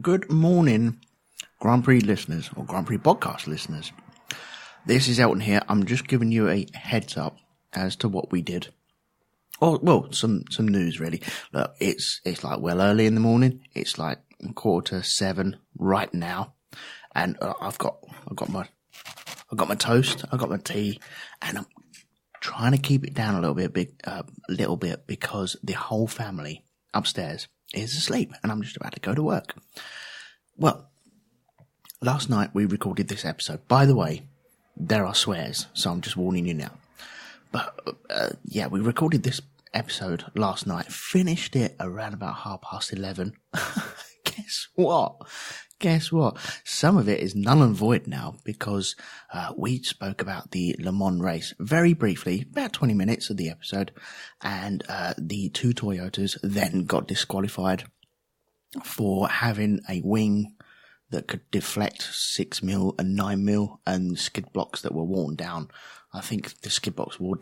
Good morning, Grand Prix listeners, or Grand Prix Podcast listeners. This is Elton here. I'm just giving you a heads up as to what we did. Oh, well, some news really. Look, it's like well early in the morning. It's like 6:45 right now, and I've got my toast, I've got my tea, and I'm trying to keep it down a little bit because the whole family upstairs is asleep, and I'm just about to go to work. Well, last night we recorded this episode. By the way, there are swears, so I'm just warning you now. But yeah, we recorded this episode last night, finished it around about 11:30. Guess what? Some of it is null and void now because we spoke about the Le Mans race very briefly, about 20 minutes of the episode, and the two Toyotas then got disqualified for having a wing that could deflect 6mm and 9mm and skid blocks that were worn down. I think the skid blocks wore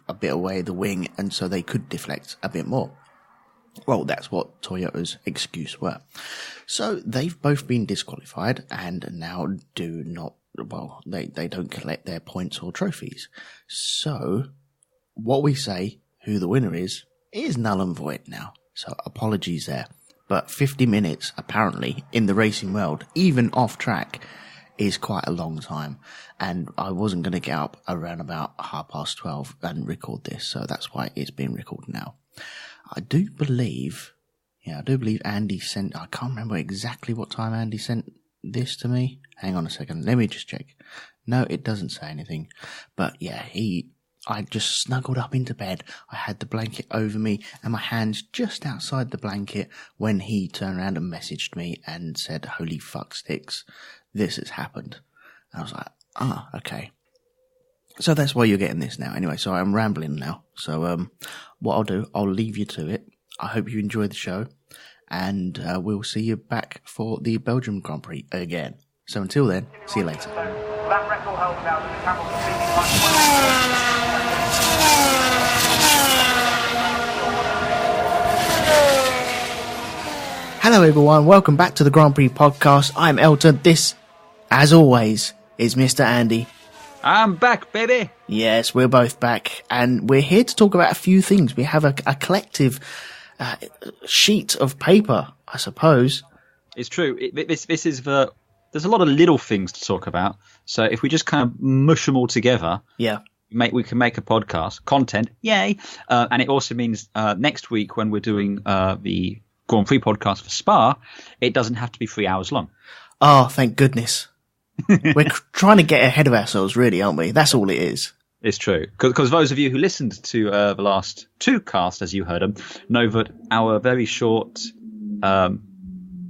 a bit away the wing, and so they could deflect a bit more. Well, that's what Toyota's excuse were. So they've both been disqualified and now they don't collect their points or trophies. So what we say, who the winner is null and void now. So apologies there. But 50 minutes, apparently, in the racing world, even off track, is quite a long time. And I wasn't going to get up around about 12:30 and record this. So that's why it's being recorded now. I do believe Andy sent, I can't remember exactly what time Andy sent this to me. Hang on a second. Let me just check. No, it doesn't say anything. But yeah, I just snuggled up into bed. I had the blanket over me and my hands just outside the blanket when he turned around and messaged me and said, "Holy fuck sticks, this has happened." And I was like, okay. So that's why you're getting this now. Anyway, so I'm rambling now. So what I'll do, I'll leave you to it. I hope you enjoy the show, and we'll see you back for the Belgium Grand Prix again. So until then, see you later. Hello everyone, welcome back to the Grand Prix Podcast. I'm Elton. This, as always, is Mr. Andy. I'm back, baby. Yes, we're both back, and we're here to talk about a few things. We have a collective sheet of paper, I suppose. It's true. This is there's a lot of little things to talk about. So if we just kind of mush them all together, we can make a podcast content. Yay! And it also means next week when we're doing the Grand Prix podcast for Spa, it doesn't have to be 3 hours long. Oh, thank goodness. We're trying to get ahead of ourselves, really, aren't we? That's all it is. It's true. Because those of you who listened to the last two casts, as you heard them, know that our very short was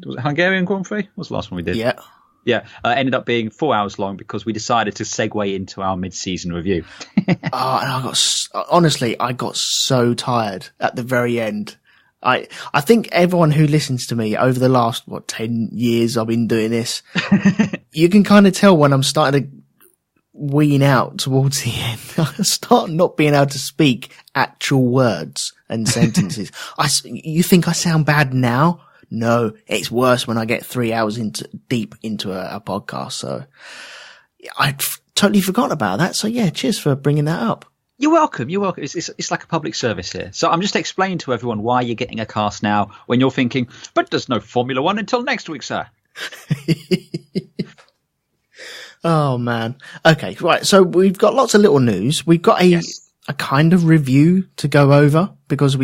it Hungarian Grand Prix? What was the last one we did? Yeah. Ended up being 4 hours long because we decided to segue into our mid-season review. And I got so tired at the very end. I think everyone who listens to me over the last 10 years I've been doing this, you can kind of tell when I'm starting to wean out towards the end. I start not being able to speak actual words and sentences. You think I sound bad now? No, it's worse when I get 3 hours deep into a podcast. So I'd totally forgot about that. So yeah, cheers for bringing that up. You're welcome. It's like a public service here. So I'm just explaining to everyone why you're getting a cast now when you're thinking, but there's no Formula One until next week, sir. Oh, man. Okay, right. So we've got lots of little news. We've got a kind of review to go over because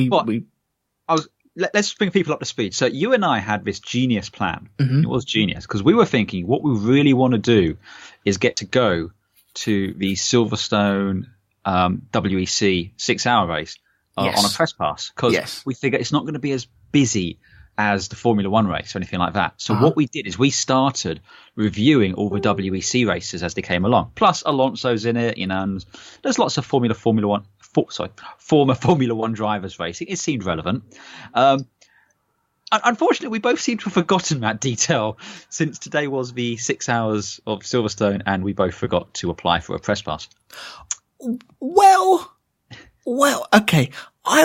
let's bring people up to speed. So you and I had this genius plan. Mm-hmm. It was genius because we were thinking what we really want to do is get to go to the Silverstone WEC 6 hour race on a press pass because we figure it's not going to be as busy as the Formula One race or anything like that. So what we did is we started reviewing all the WEC races as they came along. Plus Alonso's in it, and there's lots of former Formula One drivers racing. It seemed relevant. Unfortunately, we both seem to have forgotten that detail since today was the 6 hours of Silverstone and we both forgot to apply for a press pass. Well, okay. I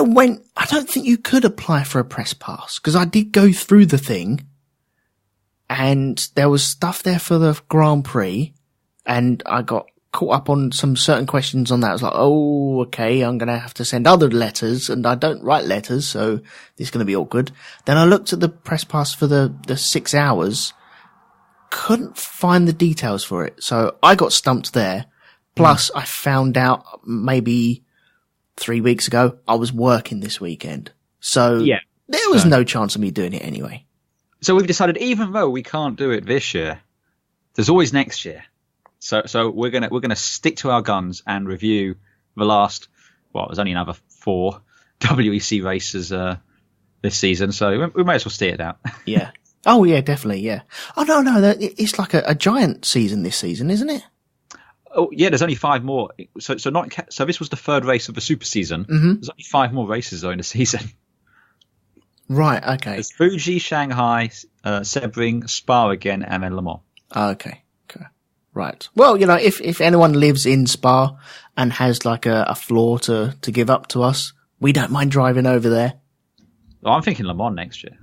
don't think you could apply for a press pass because I did go through the thing and there was stuff there for the Grand Prix, and I got caught up on some certain questions on that. I was like, oh, okay, I'm going to have to send other letters, and I don't write letters, so this is going to be awkward. Then I looked at the press pass for the 6 hours, couldn't find the details for it, so I got stumped there. Plus, I found out maybe 3 weeks ago I was working this weekend, so there was no chance of me doing it anyway. So we've decided, even though we can't do it this year, there's always next year. So we're gonna stick to our guns and review the last. Well, there's only another 4 WEC races this season, so we may as well steer it out. Yeah. Oh yeah, definitely. Yeah. Oh no, it's like a giant season this season, isn't it? Oh yeah, there's only 5 more. So this was the 3rd race of the super season. Mm-hmm. There's only 5 more races though in the season. Right. Okay. There's Fuji, Shanghai, Sebring, Spa again, and then Le Mans. Okay. Right. Well, if anyone lives in Spa and has like a floor to give up to us, we don't mind driving over there. Oh, I'm thinking Le Mans next year.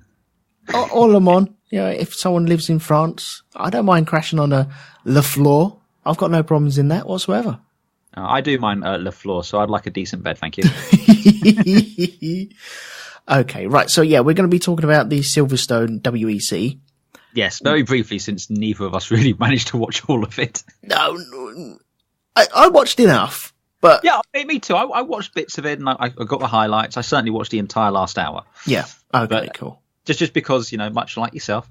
Or Le Mans. If someone lives in France, I don't mind crashing on a Le Floor. I've got no problems in that whatsoever. I do mind Le Floor, so I'd like a decent bed, thank you. Okay, right. So we're going to be talking about the Silverstone WEC. Yes, very briefly, since neither of us really managed to watch all of it. No, I watched enough, but yeah, me too. I watched bits of it, and I got the highlights. I certainly watched the entire last hour. Yeah. Okay. Cool. Just because much like yourself,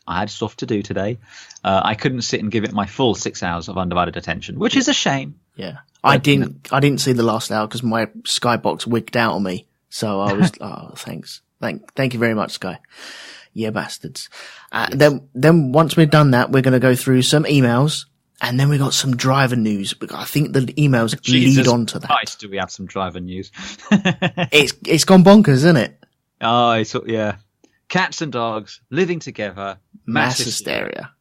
I had stuff to do today. I couldn't sit and give it my full 6 hours of undivided attention, which is a shame. Yeah, I didn't see the last hour because my Skybox wigged out on me. So I was, thanks. Thank you very much, Sky. Yeah, bastards. Yes. Then once we've done that, we're going to go through some emails, and then we got some driver news. I think the emails lead on to that. Christ, do we have some driver news? It's gone bonkers, isn't it? Oh, yeah. Cats and dogs living together. Mass hysteria.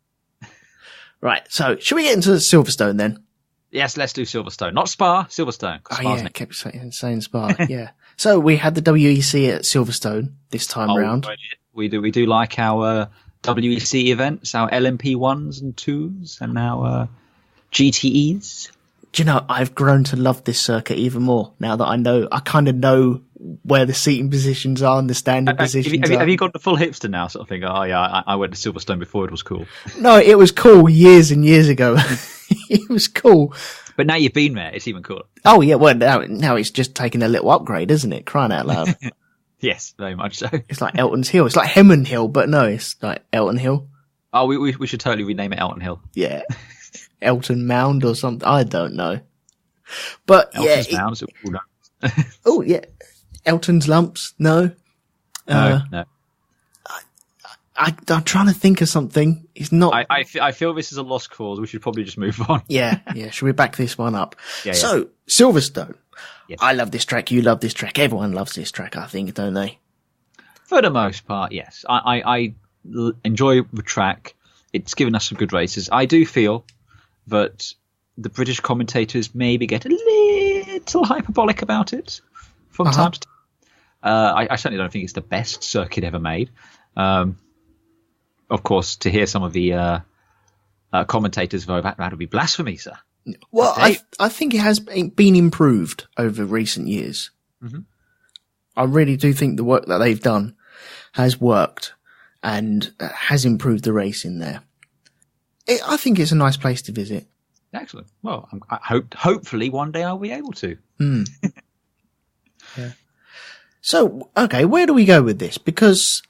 Right. So should we get into Silverstone then? Yes, let's do Silverstone. Not Spa, Silverstone. I kept saying Spa. Yeah. So we had the WEC at Silverstone this time round. We do like our WEC events, our LMP 1s and 2s, and our GTEs. Do you know, I've grown to love this circuit even more now that I kind of know where the seating positions are and the standing positions have you got the full hipster now sort of thing? Oh yeah, I went to Silverstone before it was cool. No, it was cool years and years ago. It was cool. But now you've been there, it's even cooler. Oh yeah, well now it's just taking a little upgrade, isn't it? Crying out loud. Yes, very much so. It's like Elton's Hill. It's like Hemmond Hill, but no, it's like Elton Hill. Oh, we should totally rename it Elton Hill. Yeah. Elton Mound or something. I don't know. But Elton's Mounds. Oh yeah. Elton's Lumps. No. No. I'm trying to think of something. It's not. I feel this is a lost cause. We should probably just move on. Yeah. Should we back this one up? Yeah. So Silverstone. Yes. I love this track. You love this track. Everyone loves this track, I think, don't they? For the most part, yes. I enjoy the track. It's given us some good races. I do feel that the British commentators maybe get a little hyperbolic about it from time to time. I certainly don't think it's the best circuit ever made. Of course, to hear some of the commentators, though, that would be blasphemy, sir. Well, I think it has been improved over recent years. Mm-hmm. I really do think the work that they've done has worked and has improved the racing there. I think it's a nice place to visit. Excellent. Well, hopefully one day I'll be able to. Yeah. So, okay, where do we go with this? Because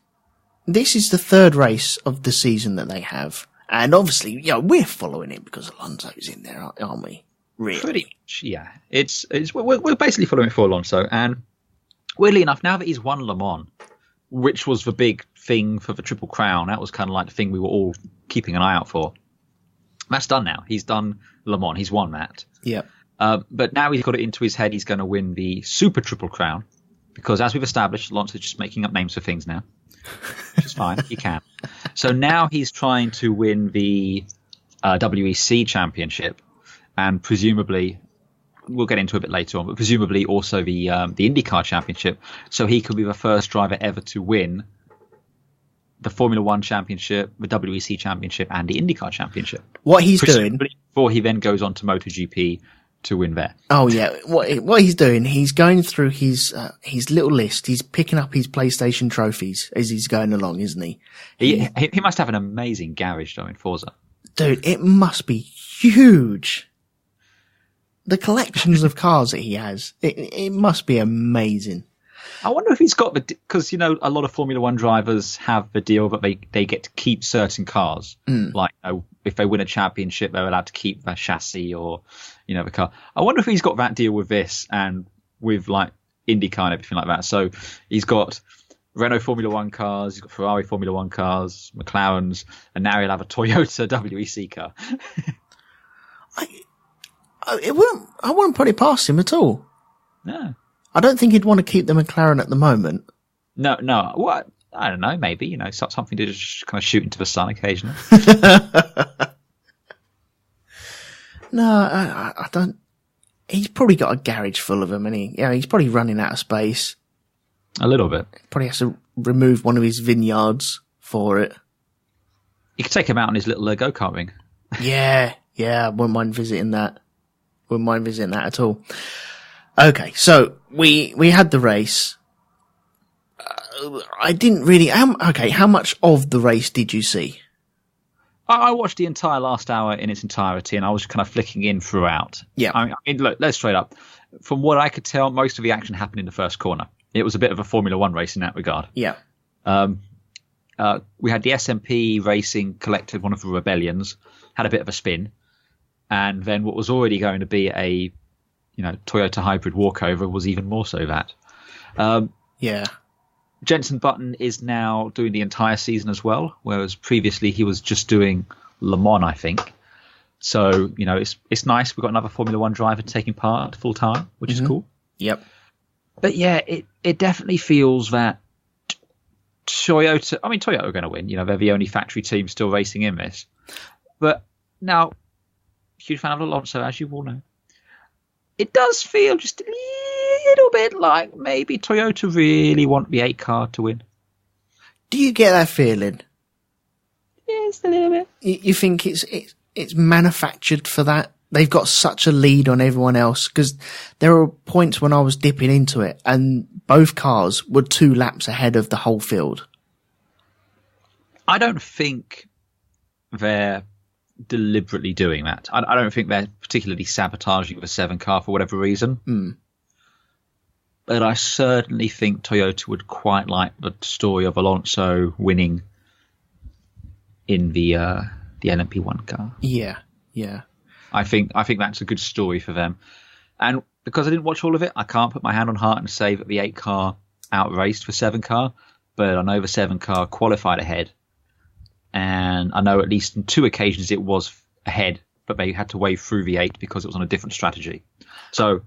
this is the 3rd race of the season that they have. And obviously, we're following it because Alonso's in there, aren't we? Really? Pretty much, yeah. We're basically following it for Alonso. And weirdly enough, now that he's won Le Mans, which was the big thing for the Triple Crown, that was kind of like the thing we were all keeping an eye out for. That's done now. He's done Le Mans. He's won that. Yeah. But now he's got it into his head he's going to win the Super Triple Crown. Because as we've established, Alonso's just making up names for things now. Which is fine. He can. So now he's trying to win the WEC Championship. And presumably, we'll get into it a bit later on, but presumably also the IndyCar Championship. So he could be the first driver ever to win the Formula One Championship, the WEC Championship, and the IndyCar Championship. What he's doing before he then goes on to MotoGP to win there. Oh yeah, what he's doing, he's going through his little list. He's picking up his PlayStation trophies as he's going along, isn't he? He must have an amazing garage though in Forza. Dude, it must be huge. The collections of cars that he has, it must be amazing. I wonder if he's got because, a lot of Formula One drivers have the deal that they get to keep certain cars. Like, if they win a championship, they're allowed to keep their chassis or, the car. I wonder if he's got that deal with this and with like IndyCar and everything like that. So he's got Renault Formula One cars, he's got Ferrari Formula One cars, McLaren's, and now he'll have a Toyota WEC car. I wouldn't put it past him at all. No. I don't think he'd want to keep the McLaren at the moment. No. What? I don't know. Maybe, something to just kind of shoot into the sun occasionally. No, I don't. He's probably got a garage full of them, and he's probably running out of space. A little bit. Probably has to remove one of his vineyards for it. You could take him out on his little go-kart ring. Yeah, I wouldn't mind visiting that. Wouldn't mind visiting that at all. Okay, so we had the race. I didn't really. How much of the race did you see? I watched the entire last hour in its entirety, and I was kind of flicking in throughout. Yeah. I mean, look, let's straight up. From what I could tell, most of the action happened in the first corner. It was a bit of a Formula One race in that regard. Yeah. We had the SMP Racing collected one of the rebellions, had a bit of a spin, and then what was already going to be a Toyota hybrid walkover was even more so that. Yeah. Jenson Button is now doing the entire season as well, whereas previously he was just doing Le Mans, I think. So, it's nice. We've got another Formula One driver taking part full time, which is cool. Yep. But yeah, it definitely feels that Toyota are going to win. They're the only factory team still racing in this. But now, huge fan of Alonso, as you all know. It does feel just a little bit like maybe Toyota really want the 8 car to win. Do you get that feeling? Yes, a little bit. You think it's manufactured for that? They've got such a lead on everyone else, because there were points when I was dipping into it and both cars were 2 laps ahead of the whole field. I don't think they're deliberately doing that. I don't think they're particularly sabotaging the 7 car for whatever reason. But I certainly think Toyota would quite like the story of Alonso winning in the LMP1 car. Yeah. I think that's a good story for them. And because I didn't watch all of it, I can't put my hand on heart and say that the 8 car outraced the 7 car, but I know the 7 car qualified ahead. And I know at least on 2 occasions it was ahead, but they had to wave through the 8 because it was on a different strategy. So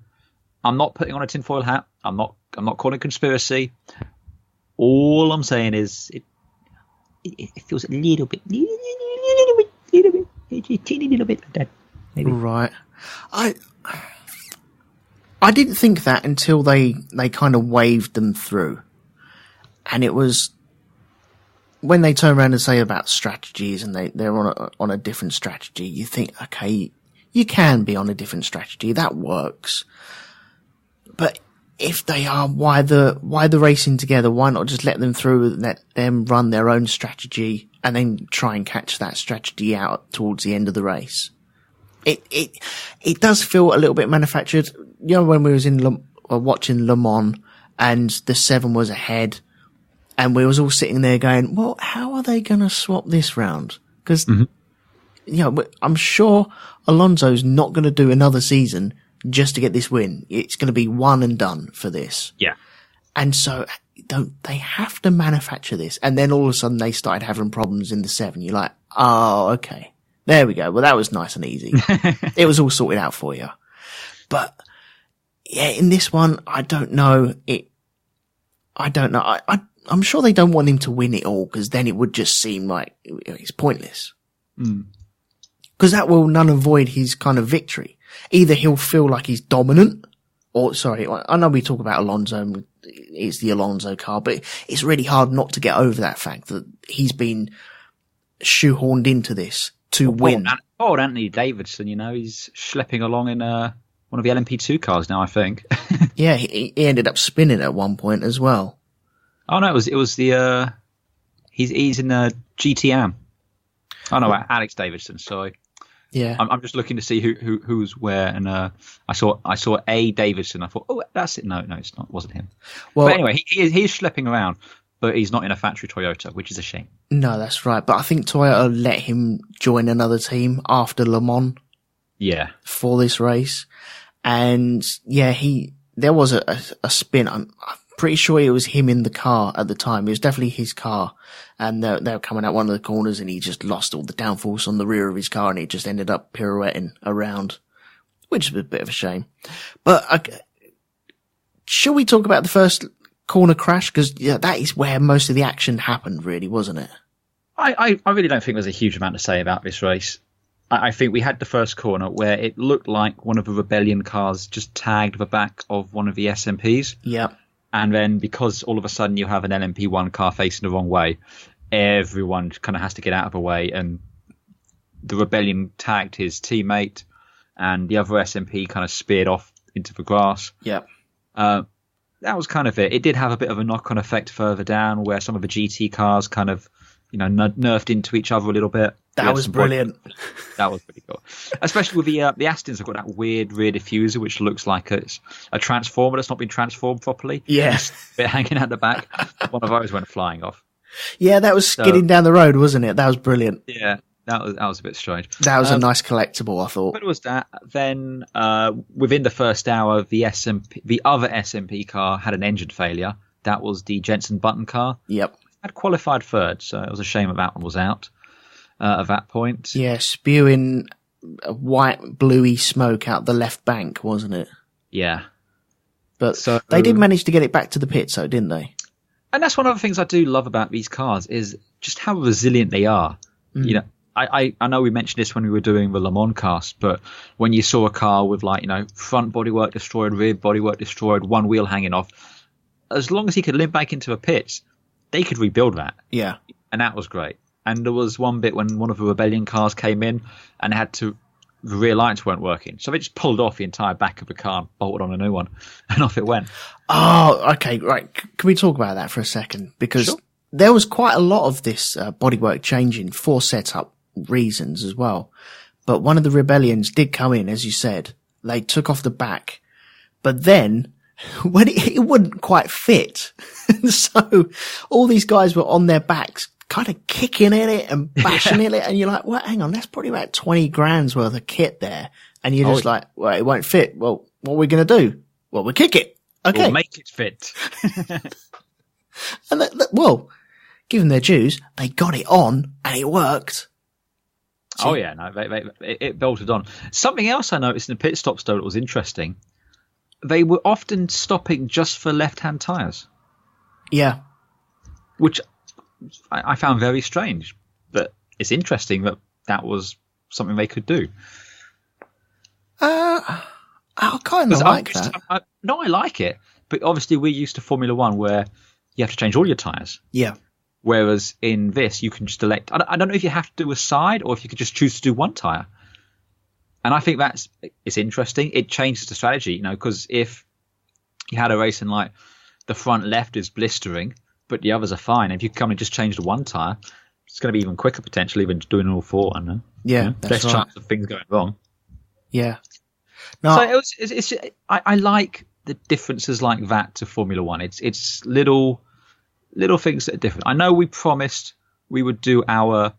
I'm not putting on a tinfoil hat. I'm not calling conspiracy. All I'm saying is it feels a little bit like that. Maybe. Right. I didn't think that until they kind of waved them through. And it was when they turn around and say about strategies and they're on a different strategy, you think, okay, you can be on a different strategy. That works. But if they are, why the racing together? Why not just let them through and let them run their own strategy and then try and catch that strategy out towards the end of the race? It does feel a little bit manufactured. When we was watching Le Mans and the 7 was ahead and we was all sitting there going, well, how are they going to swap this round? Because, I'm sure Alonso's not going to do another season just to get this win. It's going to be one and done for this. Yeah. And so they have to manufacture this. And then all of a sudden they started having problems in the 7. You're like, oh, okay. There we go. Well, that was nice and easy. It was all sorted out for you. But yeah, in this one, I don't know. I don't know. I'm sure they don't want him to win it all, because then it would just seem like it's pointless. Because that will null and void his kind of victory. Either he'll feel like he's dominant, I know we talk about Alonso, it's the Alonso car, but it's really hard not to get over that fact that he's been shoehorned into this to win. Poor Anthony Davidson, he's schlepping along in one of the LMP2 cars now, I think. Yeah, he ended up spinning at one point as well. Oh no, it was the he's in the GTM. Oh no, Alex Davidson. Sorry. Yeah, I'm just looking to see who's where, and I saw A Davidson. I thought, oh, that's it. No, it's not. It wasn't him. Well, but anyway, he's schlepping around, but he's not in a factory Toyota, which is a shame. No, that's right. But I think Toyota let him join another team after Le Mans. Yeah. For this race, and yeah, there was a spin. I'm pretty sure it was him in the car at the time. It was definitely his car. And they were coming out one of the corners and he just lost all the downforce on the rear of his car and he just ended up pirouetting around, which is a bit of a shame. But should we talk about the first corner crash? Because that is where most of the action happened, really, wasn't it? I really don't think there's a huge amount to say about this race. I think we had the first corner where it looked like one of the Rebellion cars just tagged the back of one of the SMPs. Yeah. And then because all of a sudden you have an LMP1 car facing the wrong way, everyone kind of has to get out of the way. And the Rebellion tagged his teammate and the other SMP kind of speared off into the grass. Yeah. That was kind of it. It did have a bit of a knock-on effect further down where some of the GT cars kind of, nerfed into each other a little bit. That was brilliant. That was pretty cool. Especially with the Astons have got that weird rear diffuser, which looks like it's a transformer that's not been transformed properly. Yes. A bit hanging out the back. One of those went flying off. Yeah, that was skidding down the road, wasn't it? That was brilliant. Yeah, that was a bit strange. That was a nice collectible, I thought. But it was that. Then within the first hour, the other SMP car had an engine failure. That was the Jensen Button car. Yep. Had qualified third, so it was a shame that one was out at that point. Yeah, spewing white, bluey smoke out the left bank, wasn't it? Yeah. But they did manage to get it back to the pits, though, didn't they? And that's one of the things I do love about these cars is just how resilient they are. Mm. I know we mentioned this when we were doing the Le Mans cast, but when you saw a car with front bodywork destroyed, rear bodywork destroyed, one wheel hanging off, as long as he could limp back into a pit, they could rebuild that. Yeah. And that was great. And there was one bit when one of the Rebellion cars came in and the rear lights weren't working. So they just pulled off the entire back of the car and bolted on a new one. And off it went. Oh, okay. Right. Can we talk about that for a second? Because there was quite a lot of this bodywork changing for setup reasons as well. But one of the Rebellions did come in, as you said. They took off the back. But then when it wouldn't quite fit. So all these guys were on their backs kind of kicking at it and bashing at it. And you're like, well, hang on, that's probably about 20 grand's worth of kit there. And you're just like, well, it won't fit. Well, what are we going to do? Well, we'll kick it. Okay. We'll make it fit. And give them their dues. They got it on and it worked. So, oh yeah, no, it bolted on. Something else I noticed in the pit stops though that was interesting. They were often stopping just for left-hand tyres. Yeah. Which I found very strange. But it's interesting that was something they could do. I kind of like that. I like it. But obviously we're used to Formula One where you have to change all your tyres. Yeah. Whereas in this, you can just elect. I don't know if you have to do a side or if you could just choose to do one tyre. And I think it's interesting. It changes the strategy, because if you had a race and the front left is blistering, but the others are fine, if you come and just change the one tyre, it's going to be even quicker potentially than doing all four. I know. Yeah, that's less chance of things going wrong. Yeah. No. So I like the differences like that to Formula One. It's little things that are different. I know we promised we would do the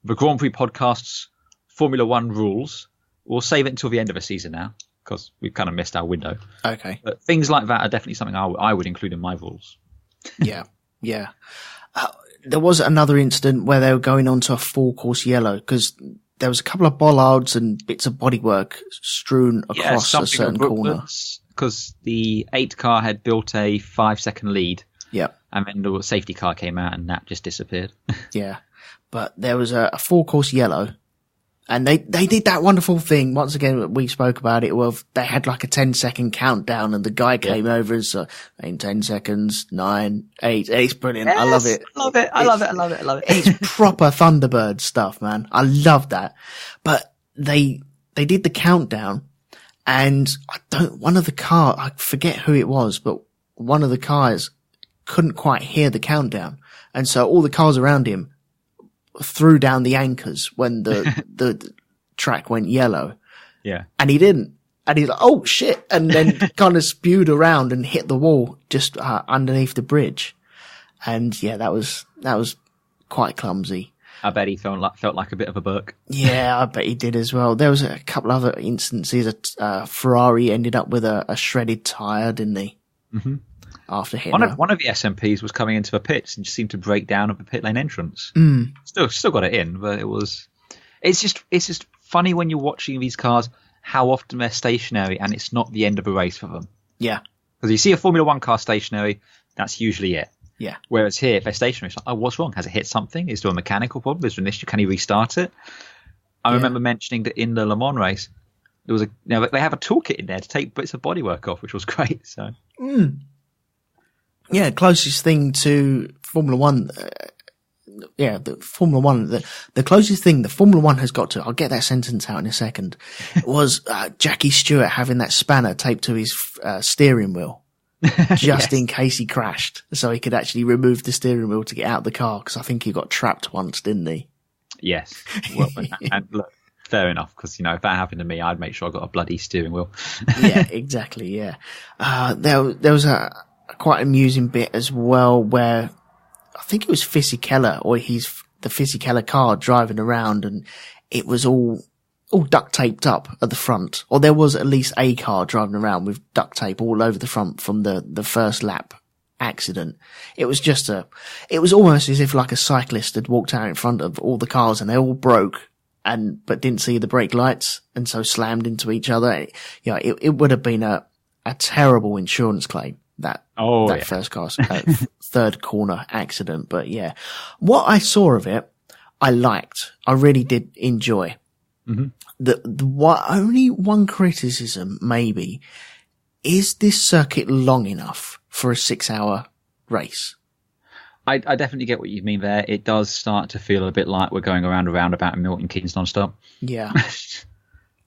Grand Prix Podcast's Formula One rules. We'll save it until the end of the season now because we've kind of missed our window. Okay. But things like that are definitely something I would include in my rules. Yeah. Yeah. There was another incident where they were going on to a four-course yellow because there was a couple of bollards and bits of bodywork strewn across a certain corner. Because the 8 car had built a 5-second lead. Yeah. And then the safety car came out and that just disappeared. Yeah. But there was a four-course yellow. And they did that wonderful thing. Once again, we spoke about it. Well, they had like a 10-second countdown and the guy came over and said, in 10 seconds, 9, 8. It's brilliant. Yes, I love it. I love it. It's proper Thunderbird stuff, man. I love that. But they did the countdown and I forget who it was, but one of the cars couldn't quite hear the countdown. And so all the cars around him threw down the anchors when the track went yellow. Yeah. And he didn't. And he's like, oh shit. And then kind of spewed around and hit the wall just underneath the bridge. And yeah, that was quite clumsy. I bet he felt like a bit of a Burke. Yeah, I bet he did as well. There was a couple other instances. Ferrari ended up with a shredded tyre, didn't he? Mm-hmm. After hitting one of the SMPs was coming into a pit and just seemed to break down at the pit lane entrance. Still got it in, but it's just funny when you're watching these cars how often they're stationary and it's not the end of a race for them. Yeah, because you see a Formula One car stationary, that's usually it. Yeah. Whereas here, if they're stationary, it's like, oh, what's wrong? Has it hit something? Is there a mechanical problem? Is there an issue? Can he restart it? I remember mentioning that in the Le Mans race, there was they have a toolkit in there to take bits of bodywork off, which was great. So. Yeah, closest thing to Formula One. The Formula One. The closest thing the Formula One has got to. I'll get that sentence out in a second. Was Jackie Stewart having that spanner taped to his steering wheel, just in case he crashed, so he could actually remove the steering wheel to get out of the car. Because I think he got trapped once, didn't he? Yes. Well, and look, fair enough. Because if that happened to me, I'd make sure I got a bloody steering wheel. Yeah, exactly. Yeah. There was a quite amusing bit as well where I think it was Fisichella or the Fisichella car driving around and it was all duct taped up at the front, or there was at least a car driving around with duct tape all over the front from the first lap accident. It was almost as if like a cyclist had walked out in front of all the cars and they all broke but didn't see the brake lights and so slammed into each other. It would have been a terrible insurance claim. That first car, third corner accident. But yeah, what I saw of it, I liked. I really did enjoy. Mm-hmm. Only one criticism maybe is this circuit long enough for a 6-hour race? I definitely get what you mean there. It does start to feel a bit like we're going around a roundabout in Milton Keynes non-stop. Yeah.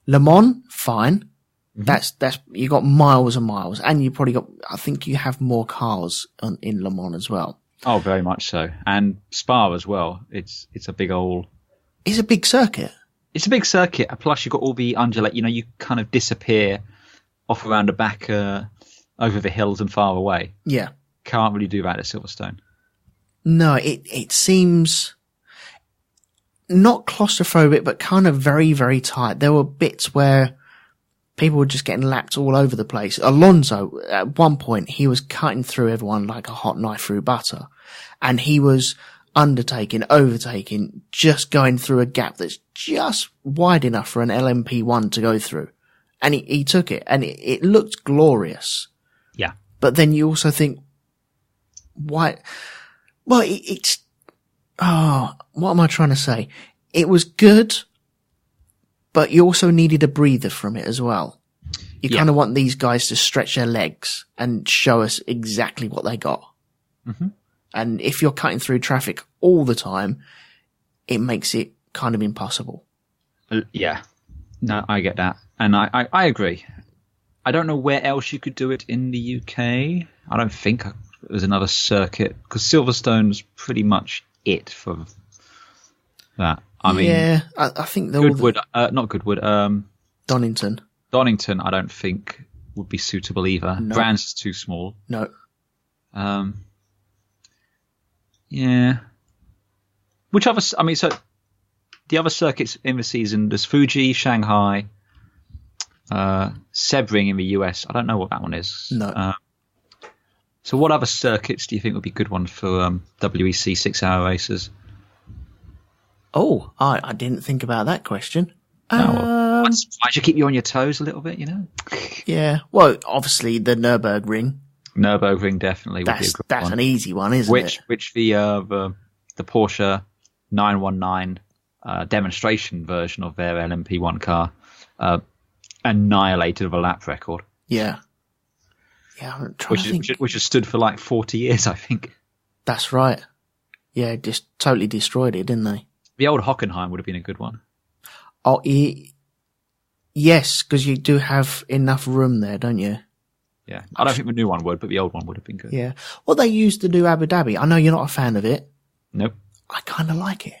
Le Mans, fine. That's you got miles and miles, and you probably got. I think you have more cars in Le Mans as well. Oh, very much so, and Spa as well. It's a big old. It's a big circuit. It's a big circuit. Plus, you've got all the undulate. You kind of disappear off around the back, over the hills and far away. Yeah, can't really do that at Silverstone. No, it seems not claustrophobic, but kind of very, very tight. There were bits where people were just getting lapped all over the place. Alonso, at one point, he was cutting through everyone like a hot knife through butter. And he was overtaking, just going through a gap that's just wide enough for an LMP1 to go through. And he took it, and it looked glorious. Yeah. But then you also think, why? Well, what am I trying to say? It was good, but you also needed a breather from it as well. You kind of want these guys to stretch their legs and show us exactly what they got. Mm-hmm. And if you're cutting through traffic all the time, it makes it kind of impossible. Yeah. No, I get that. And I agree. I don't know where else you could do it in the UK. I don't think there's another circuit, because Silverstone's pretty much it for that. I mean, I think Goodwood, not Goodwood. Donington. Donington, I don't think would be suitable either. No. Brands is too small. No. Yeah. Which other? I mean, so the other circuits in the season, there's Fuji, Shanghai, Sebring in the US. I don't know what that one is. No. So what other circuits do you think would be good ones for WEC 6-hour races? Oh, I didn't think about that question. Why should keep you on your toes a little bit, Yeah. Well, obviously the Nürburgring. Nürburgring definitely would be a good one. That's an easy one, isn't it? Which the Porsche 919 demonstration version of their LMP1 car annihilated with a lap record. Yeah. Yeah, I'm trying to think. Which has stood for like 40 years, I think. That's right. Yeah, just totally destroyed it, didn't they? The old Hockenheim would have been a good one. Oh, yes, because you do have enough room there, don't you? Yeah, I don't think the new one would, but the old one would have been good. Yeah. What they used to do Abu Dhabi, I know you're not a fan of it. Nope. I kind of like it.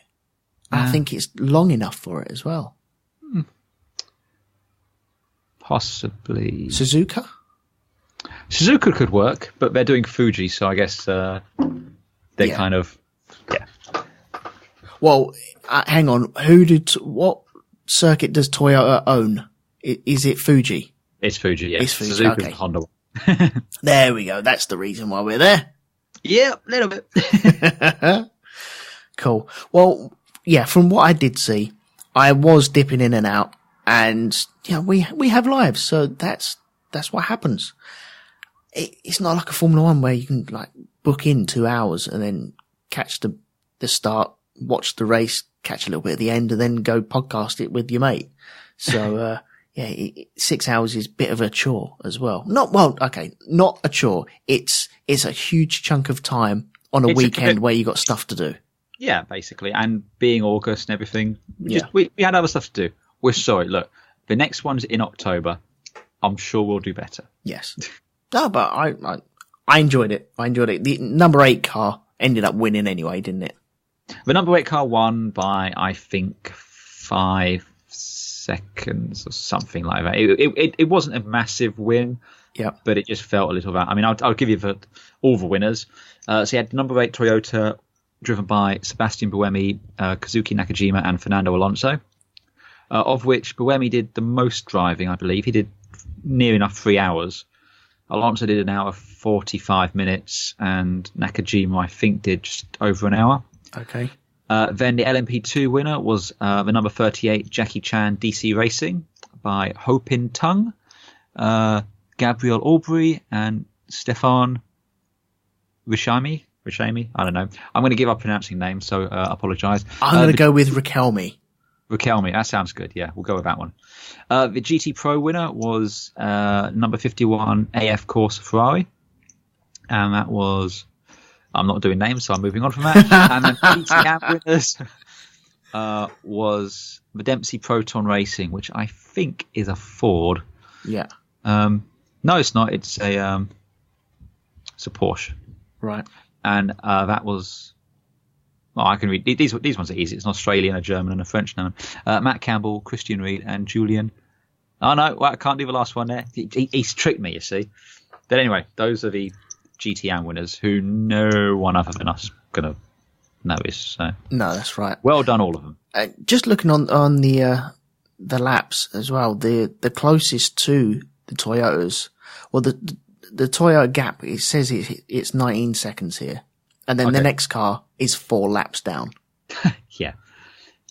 I think it's long enough for it as well. Possibly. Suzuka could work, but they're doing Fuji, so I guess they're kind of... Yeah. Well, hang on. What circuit does Toyota own? Is it Fuji? It's Fuji, yeah. It's Fuji, Suzuka's okay. the Honda one. There we go. That's the reason why we're there. Yeah, a little bit. Cool. Well, yeah, from what I did see, I was dipping in and out, and we have lives, so that's what happens. It's not like a Formula One where you can like book in 2 hours and then catch the start, watch the race, catch a little bit at the end, and then go podcast it with your mate. So 6 hours is a bit of a chore as well. Not a chore. It's a huge chunk of time on a weekend where you got stuff to do. Yeah, basically. And being August and everything, we had other stuff to do. We're sorry. Look, the next one's in October. I'm sure we'll do better. Yes. No, but I enjoyed it. The number 8 car ended up winning anyway, didn't it? The number 8 car won by, I think, 5 seconds or something like that. It wasn't a massive win, but it just felt a little bit. I mean, I'll give you all the winners. So you had number 8 Toyota, driven by Sebastian Buemi, Kazuki Nakajima, and Fernando Alonso, of which Buemi did the most driving, I believe. He did near enough 3 hours. Alonso did 1 hour 45 minutes, and Nakajima, I think, did just over an hour. Okay. Then the LMP2 winner was the number 38 Jackie Chan DC Racing by Ho Pin Tung, Gabriel Aubry, and Stefan Rishami. I don't know. I'm going to give up pronouncing names, so apologise. I'm going to go with Riquelme. Riquelme, that sounds good. Yeah, we'll go with that one. The GT Pro winner was number 51 AF Corse Ferrari, and that was... I'm not doing names, so I'm moving on from that. And then GT winners was the Dempsey Proton Racing, which I think is a Ford. Yeah. No, it's not. It's a Porsche. Right. And that was... Well, I can read. These ones are easy. It's an Australian, a German, and a French name. Matt Campbell, Christian Reed, and Julian. Oh, no, well, I can't do the last one there. He's tricked me, you see. But anyway, those are the GTM winners who no one other than us going to notice. So. No, that's right. Well done, all of them. Just looking on the laps as well, the closest to the Toyotas, well, the Toyota gap, it says it's 19 seconds here. And then the next car is 4 laps down. Yeah.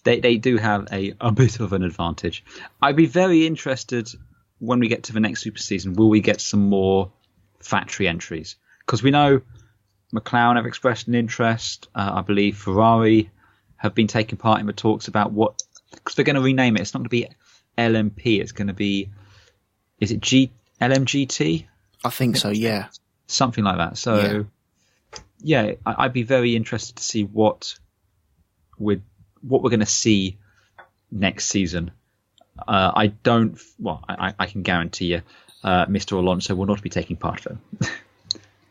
They do have a bit of an advantage. I'd be very interested when we get to the next super season, will we get some more factory entries? Because we know McLaren have expressed an interest. I believe Ferrari have been taking part in the talks about what... Because they're going to rename it. It's not going to be LMP. It's going to be... Is it LMGT? I think so, yeah. Something like that. So... Yeah, I'd be very interested to see what we're going to see next season. I can guarantee you, Mr. Alonso will not be taking part though.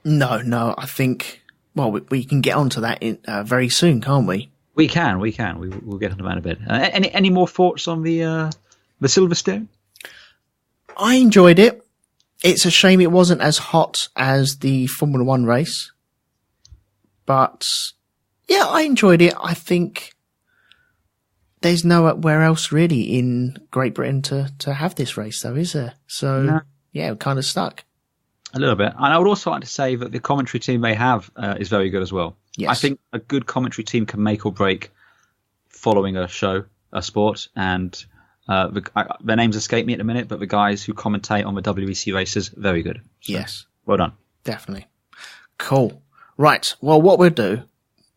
No, I think. Well, we can get onto that very soon, can't we? We can. We'll get onto that in a bit. Any more thoughts on the Silverstone? I enjoyed it. It's a shame it wasn't as hot as the Formula One race. But, yeah, I enjoyed it. I think there's nowhere else really in Great Britain to have this race, though, is there? So, yeah, we're kind of stuck. A little bit. And I would also like to say that the commentary team they have is very good as well. Yes. I think a good commentary team can make or break following a show, a sport. And their names escape me at the minute, but the guys who commentate on the WEC races, very good. So, yes. Well done. Definitely. Cool. Right, well, what we'll do,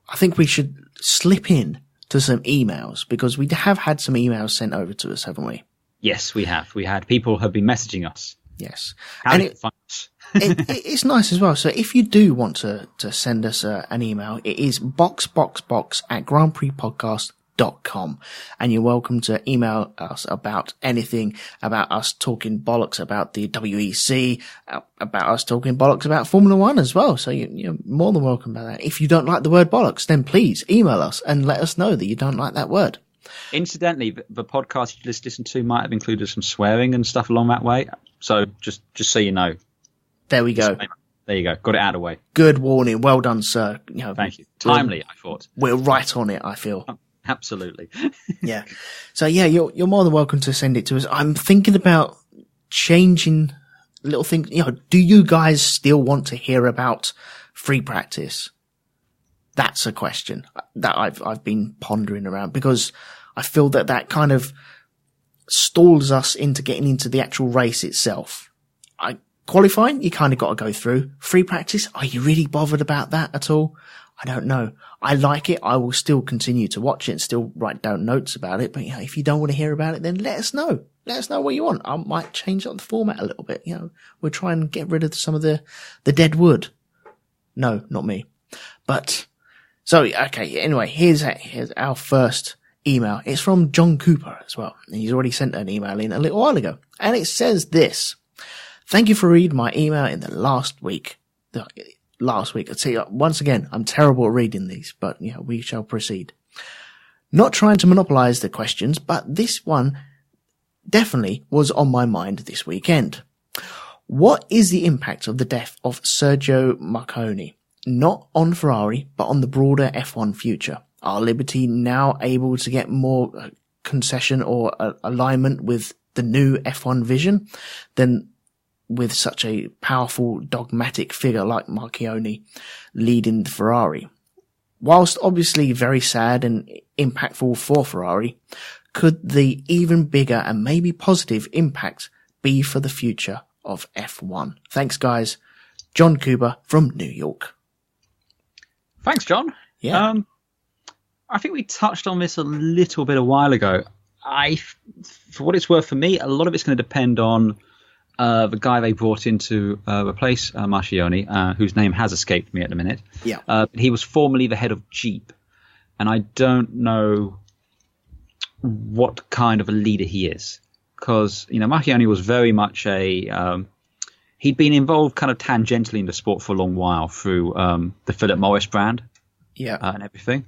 I think we should slip in to some emails, because we have had some emails sent over to us, haven't we? Yes, we have. We had people have been messaging us. Yes. How did you find us? It's nice as well. So if you do want to send us an email, it is box@grandprixpodcast.com, and you're welcome to email us about anything, about us talking bollocks about the WEC, about us talking bollocks about Formula One as well. So you're more than welcome about that. If you don't like the word bollocks, then please email us and let us know that you don't like that word. Incidentally, the podcast you just listened to might have included some swearing and stuff along that way. So just so you know. There we go. There you go. Got it out of the way. Good warning. Well done, sir. Thank you. Timely, I thought. We're right on it, I feel. Absolutely. Yeah. So yeah, you're more than welcome to send it to us. I'm thinking about changing little things. Do you guys still want to hear about free practice? That's a question that I've been pondering around, because I feel that kind of stalls us into getting into the actual race itself. Qualifying, you kind of got to go through. Free practice, are you really bothered about that at all? I don't know. I like it. I will still continue to watch it and still write down notes about it. But if you don't want to hear about it, then let us know. Let us know what you want. I might change up the format a little bit. We'll try and get rid of some of the dead wood. No, not me. But so okay. Anyway, here's our first email. It's from John Cooper as well, and he's already sent an email in a little while ago, and it says this. Thank you for reading my email in the last week. Last week. I'd say once again, I'm terrible at reading these, but we shall proceed. Not trying to monopolize the questions, but this one definitely was on my mind this weekend. What is the impact of the death of Sergio Marconi? Not on Ferrari, but on the broader F1 future. Are Liberty now able to get more concession or alignment with the new F1 vision than with such a powerful, dogmatic figure like Marconi leading the Ferrari? Whilst obviously very sad and impactful for Ferrari, could the even bigger and maybe positive impact be for the future of F1? Thanks, guys. John Cooper from New York. Thanks, John. Yeah. I think we touched on this a little bit a while ago. For what it's worth for me, a lot of it's going to depend on the guy they brought in to replace Marcioni, whose name has escaped me at the minute. Yeah. He was formerly the head of Jeep, and I don't know what kind of a leader he is, because Marcioni was very much he'd been involved kind of tangentially in the sport for a long while through the Philip Morris brand, and everything,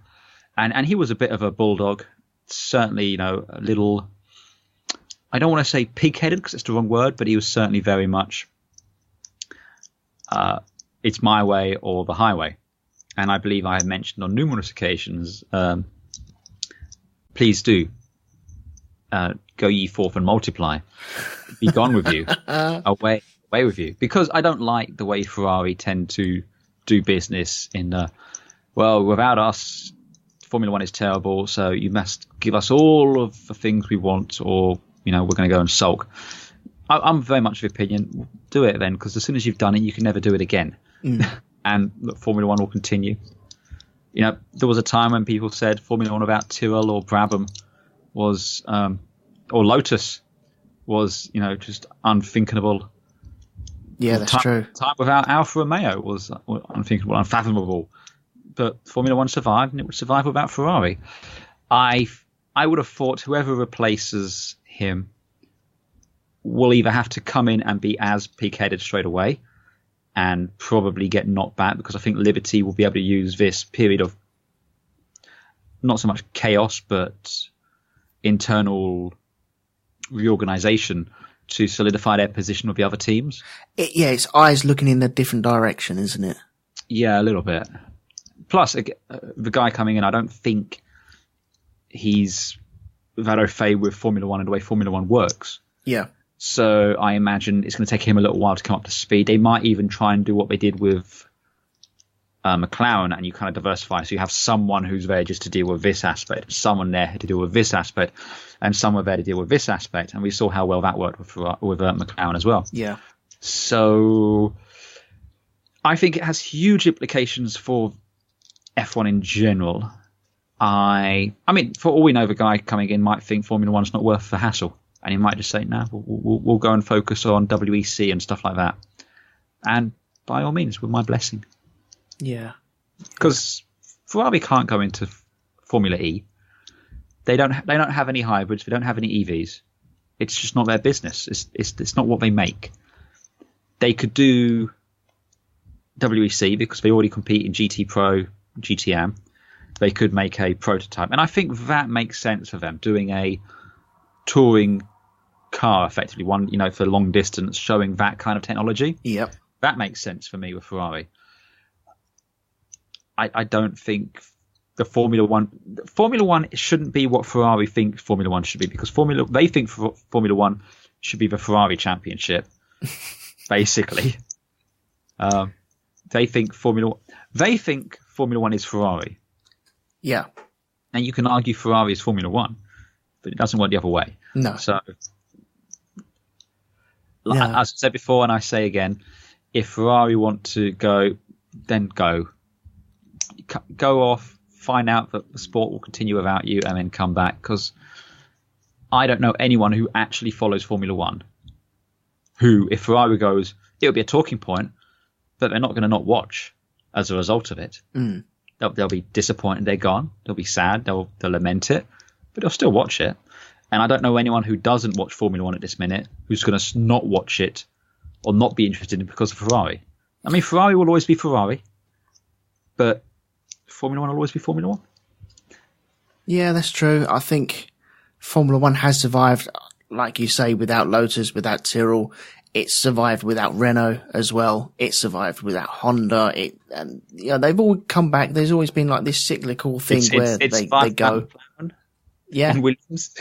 and he was a bit of a bulldog, certainly a little. I don't want to say pig-headed because it's the wrong word, but he was certainly very much it's my way or the highway. And I believe I have mentioned on numerous occasions, please do go ye forth and multiply. Be gone with you. away with you. Because I don't like the way Ferrari tend to do business in without us, Formula One is terrible, so you must give us all of the things we want, or we're going to go and sulk. I'm very much of the opinion, do it then, because as soon as you've done it, you can never do it again. And look, Formula One will continue. There was a time when people said Formula One without Tyrrell or Brabham was, or Lotus was, just unthinkable. Yeah, that's true. Time without Alfa Romeo was unthinkable, unfathomable. But Formula One survived, and it would survive without Ferrari. I would have thought whoever replaces him will either have to come in and be as pig-headed straight away and probably get knocked back, because I think Liberty will be able to use this period of not so much chaos but internal reorganization to solidify their position with the other teams. It's eyes looking in a different direction, isn't it? Yeah, a little bit. Plus, the guy coming in, I don't think he's that au fait with Formula One and the way Formula One works. Yeah. So I imagine it's going to take him a little while to come up to speed. They might even try and do what they did with McLaren, and you kind of diversify. So you have someone who's there just to deal with this aspect, someone there to deal with this aspect, and someone there to deal with this aspect. And we saw how well that worked with McLaren as well. Yeah. So I think it has huge implications for F1 in general. I mean, for all we know, the guy coming in might think Formula One's not worth the hassle, and he might just say, "No, we'll go and focus on WEC and stuff like that." And by all means, with my blessing. Yeah, because Ferrari can't go into Formula E. They don't have any hybrids. They don't have any EVs. It's just not their business. It's not what they make. They could do WEC because they already compete in GT Pro, GTM. They could make a prototype. And I think that makes sense for them, doing a touring car, effectively, one, for long distance, showing that kind of technology. Yep. That makes sense for me with Ferrari. I don't think the Formula One shouldn't be what Ferrari think Formula One should be, because they think Formula One should be the Ferrari championship, basically. They think Formula One is Ferrari. Yeah. And you can argue Ferrari is Formula One, but it doesn't work the other way. No. So, as I said before, and I say again, if Ferrari want to go, then go. Go off, find out that the sport will continue without you, and then come back. Because I don't know anyone who actually follows Formula One who, if Ferrari goes, it'll be a talking point, but they're not going to not watch as a result of it. Mm. They'll be disappointed they're gone. They'll be sad. They'll lament it, but they'll still watch it. And I don't know anyone who doesn't watch Formula One at this minute who's going to not watch it or not be interested in it because of Ferrari. I mean, Ferrari will always be Ferrari, but Formula One will always be Formula One. Yeah, that's true. I think Formula One has survived, like you say, without Lotus, without Tyrrell. It's survived without Renault as well. It's survived without Honda. They've all come back. There's always been like this cyclical thing where they go. Yeah. And Williams.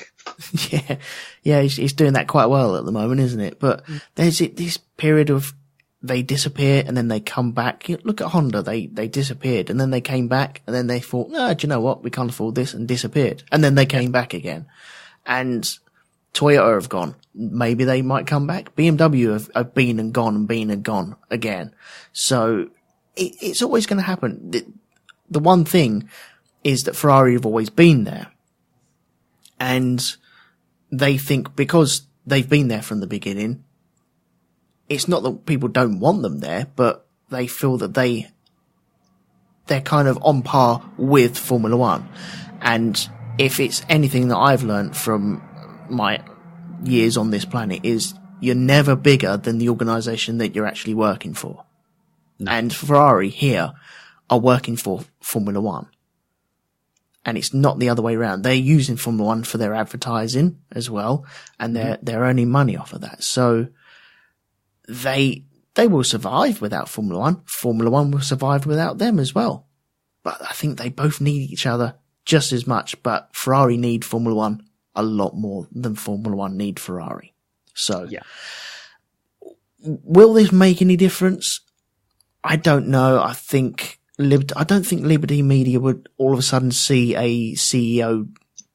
Yeah, he's doing that quite well at the moment, isn't it? But there's this period of they disappear and then they come back. Look at Honda. They disappeared and then they came back and then they thought, no, do you know what? We can't afford this, and disappeared. And then they came back again. And Toyota have gone. Maybe they might come back. BMW have been and gone again. So it's always going to happen. The one thing is that Ferrari have always been there. And they think because they've been there from the beginning, it's not that people don't want them there, but they feel that they're kind of on par with Formula One. And if it's anything that I've learned from my years on this planet, is you're never bigger than the organisation that you're actually working for. No. And Ferrari here are working for Formula One. And it's not the other way around. They're using Formula One for their advertising as well, and they're earning money off of that. So they will survive without Formula One. Formula One will survive without them as well. But I think they both need each other just as much. But Ferrari need Formula One a lot more than Formula One need Ferrari. So, will this make any difference? I don't know. I don't think Liberty Media would all of a sudden see a CEO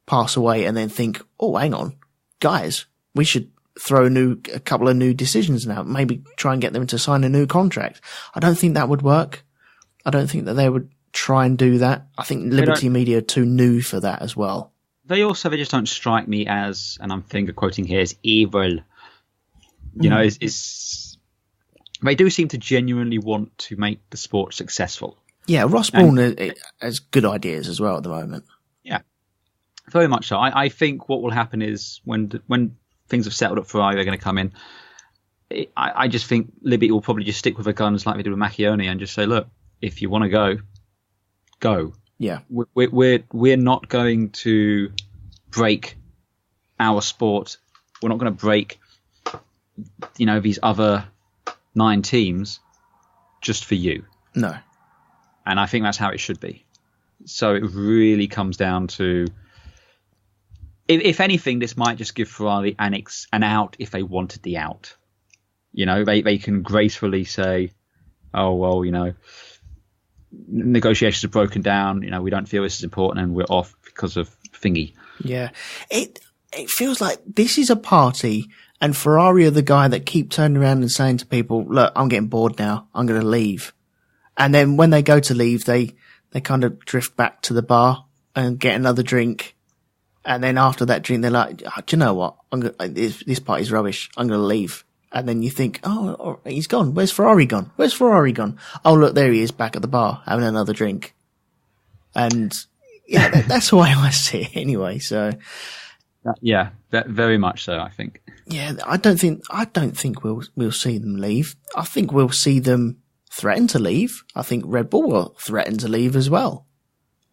pass away and then think, oh, hang on, guys, we should throw a couple of new decisions now. Maybe try and get them to sign a new contract. I don't think that would work. I don't think that they would try and do that. I think Liberty Media are too new for that as well. They just don't strike me as, and I'm finger quoting here, as evil. You know, they do seem to genuinely want to make the sport successful. Yeah, Ross Brawn has good ideas as well at the moment. Yeah, very much so. I think what will happen is when things have settled up for Ferrari, they're going to come in. I just think Liberty will probably just stick with their guns like they did with Macchione and just say, look, if you want to go. Yeah, we're not going to break our sport. We're not going to break, these other 9 teams just for you. No. And I think that's how it should be. So it really comes down to, if anything, this might just give Ferrari an out if they wanted the out. They can gracefully say, oh, well, negotiations are broken down. We don't feel this is important and we're off because of thingy. Yeah. It feels like this is a party and Ferrari are the guy that keep turning around and saying to people, look, I'm getting bored now. I'm going to leave. And then when they go to leave, they kind of drift back to the bar and get another drink. And then after that drink, they're like, oh, do you know what? This party's rubbish. I'm going to leave. And then you think, oh, he's gone. Where's Ferrari gone? Oh, look, there he is back at the bar having another drink. And yeah, that's the way I see it anyway. So yeah, very much so, I think. Yeah, I don't think we'll see them leave. I think we'll see them threaten to leave. I think Red Bull will threaten to leave as well.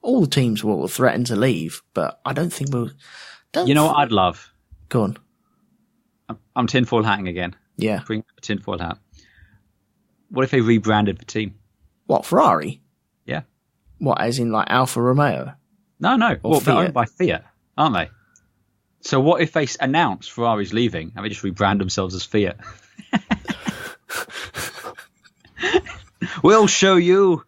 All the teams will threaten to leave, but I don't think we'll. You know what I'd love? Go on. I'm tinfoil hatting again. Yeah. Bring a tinfoil hat. What if they rebranded the team? What, Ferrari? Yeah. What, as in like Alfa Romeo? No. Well, they're owned by Fiat, aren't they? So what if they announce Ferrari's leaving and they just rebrand themselves as Fiat? We'll show you.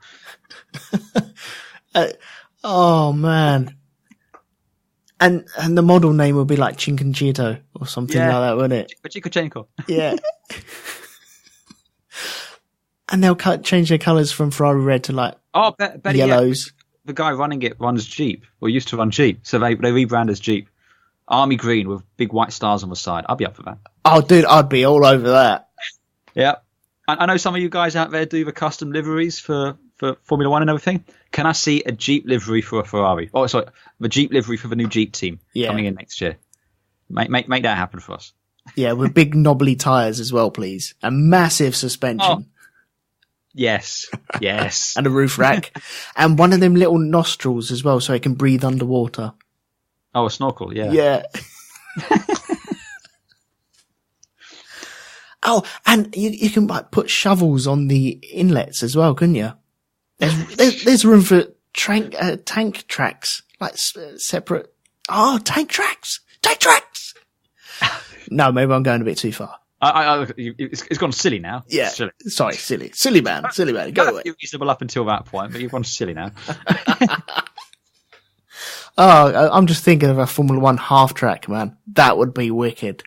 Oh man. And the model name will be like Cinquecento or something like that, wouldn't it? Cinquecento. Yeah. And they'll change their colours from Ferrari red to like yellows. The guy running it runs Jeep, or used to run Jeep, so they rebrand as Jeep. Army green with big white stars on the side. I'd be up for that. Oh, dude, I'd be all over that. Yeah. I know some of you guys out there do the custom liveries for Formula One and everything. Can I see a Jeep livery for a Ferrari? Oh, sorry, the Jeep livery for the new Jeep team coming in next year. Make that happen for us. Yeah, with big knobbly tyres as well, please. A massive suspension. Oh. Yes. And a roof rack. And one of them little nostrils as well so it can breathe underwater. Oh, a snorkel, yeah. Yeah. Oh, and you can like put shovels on the inlets as well, couldn't you? There's room for tank tracks, like separate. Oh, tank tracks! No, maybe I'm going a bit too far. It's gone silly now. Yeah, sorry, silly man. Go away. You're reasonable up until that point, but you've gone silly now. Oh, I'm just thinking of a Formula One half track, man. That would be wicked.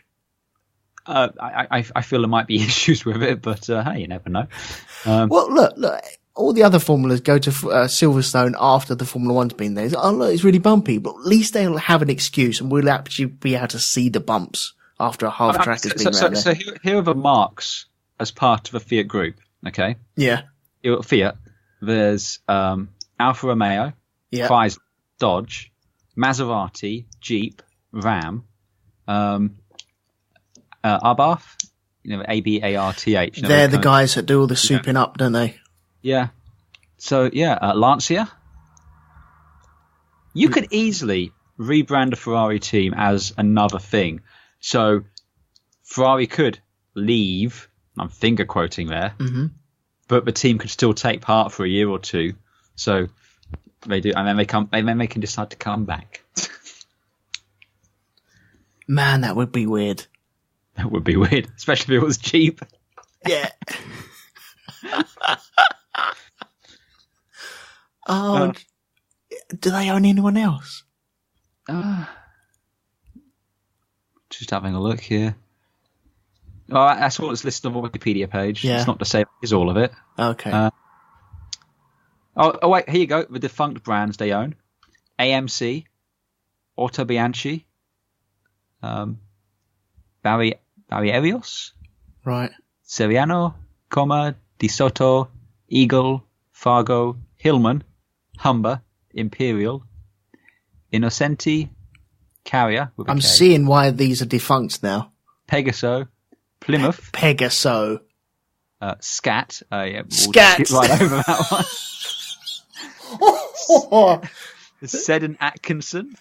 I feel there might be issues with it, but hey, you never know. Well, look, all the other formulas go to Silverstone after the Formula One's been there. Oh, look, it's really bumpy, but at least they'll have an excuse, and we'll actually be able to see the bumps after a half track has been around there. So here are the marks as part of a Fiat group, okay? Yeah. Fiat, there's Alfa Romeo, Chrysler, Dodge, Maserati, Jeep, Ram, Abarth, ABARTH. They're the guys that do all the souping up, don't they? Yeah. So, Lancia. You could easily rebrand a Ferrari team as another thing. So, Ferrari could leave, I'm finger quoting there, but the team could still take part for a year or two. So, they do, and then they can decide to come back. Man, that would be weird. That would be weird, especially if it was cheap. Yeah. Do they own anyone else? Just having a look here. Oh, that's all that's listed on the Wikipedia page. Yeah. It's not to say it's all of it. Okay. Oh, wait, here you go. The defunct brands they own. AMC, Auto Bianchi, Barrierios, right. Seriano, Coma, Di Sotto, Eagle, Fargo, Hillman, Humber, Imperial, Innocenti, Carrier. I'm seeing why these are defunct now. Pegaso, Plymouth. Pegaso. Scat. We'll Scat. skip right over that one. Seddon Atkinson,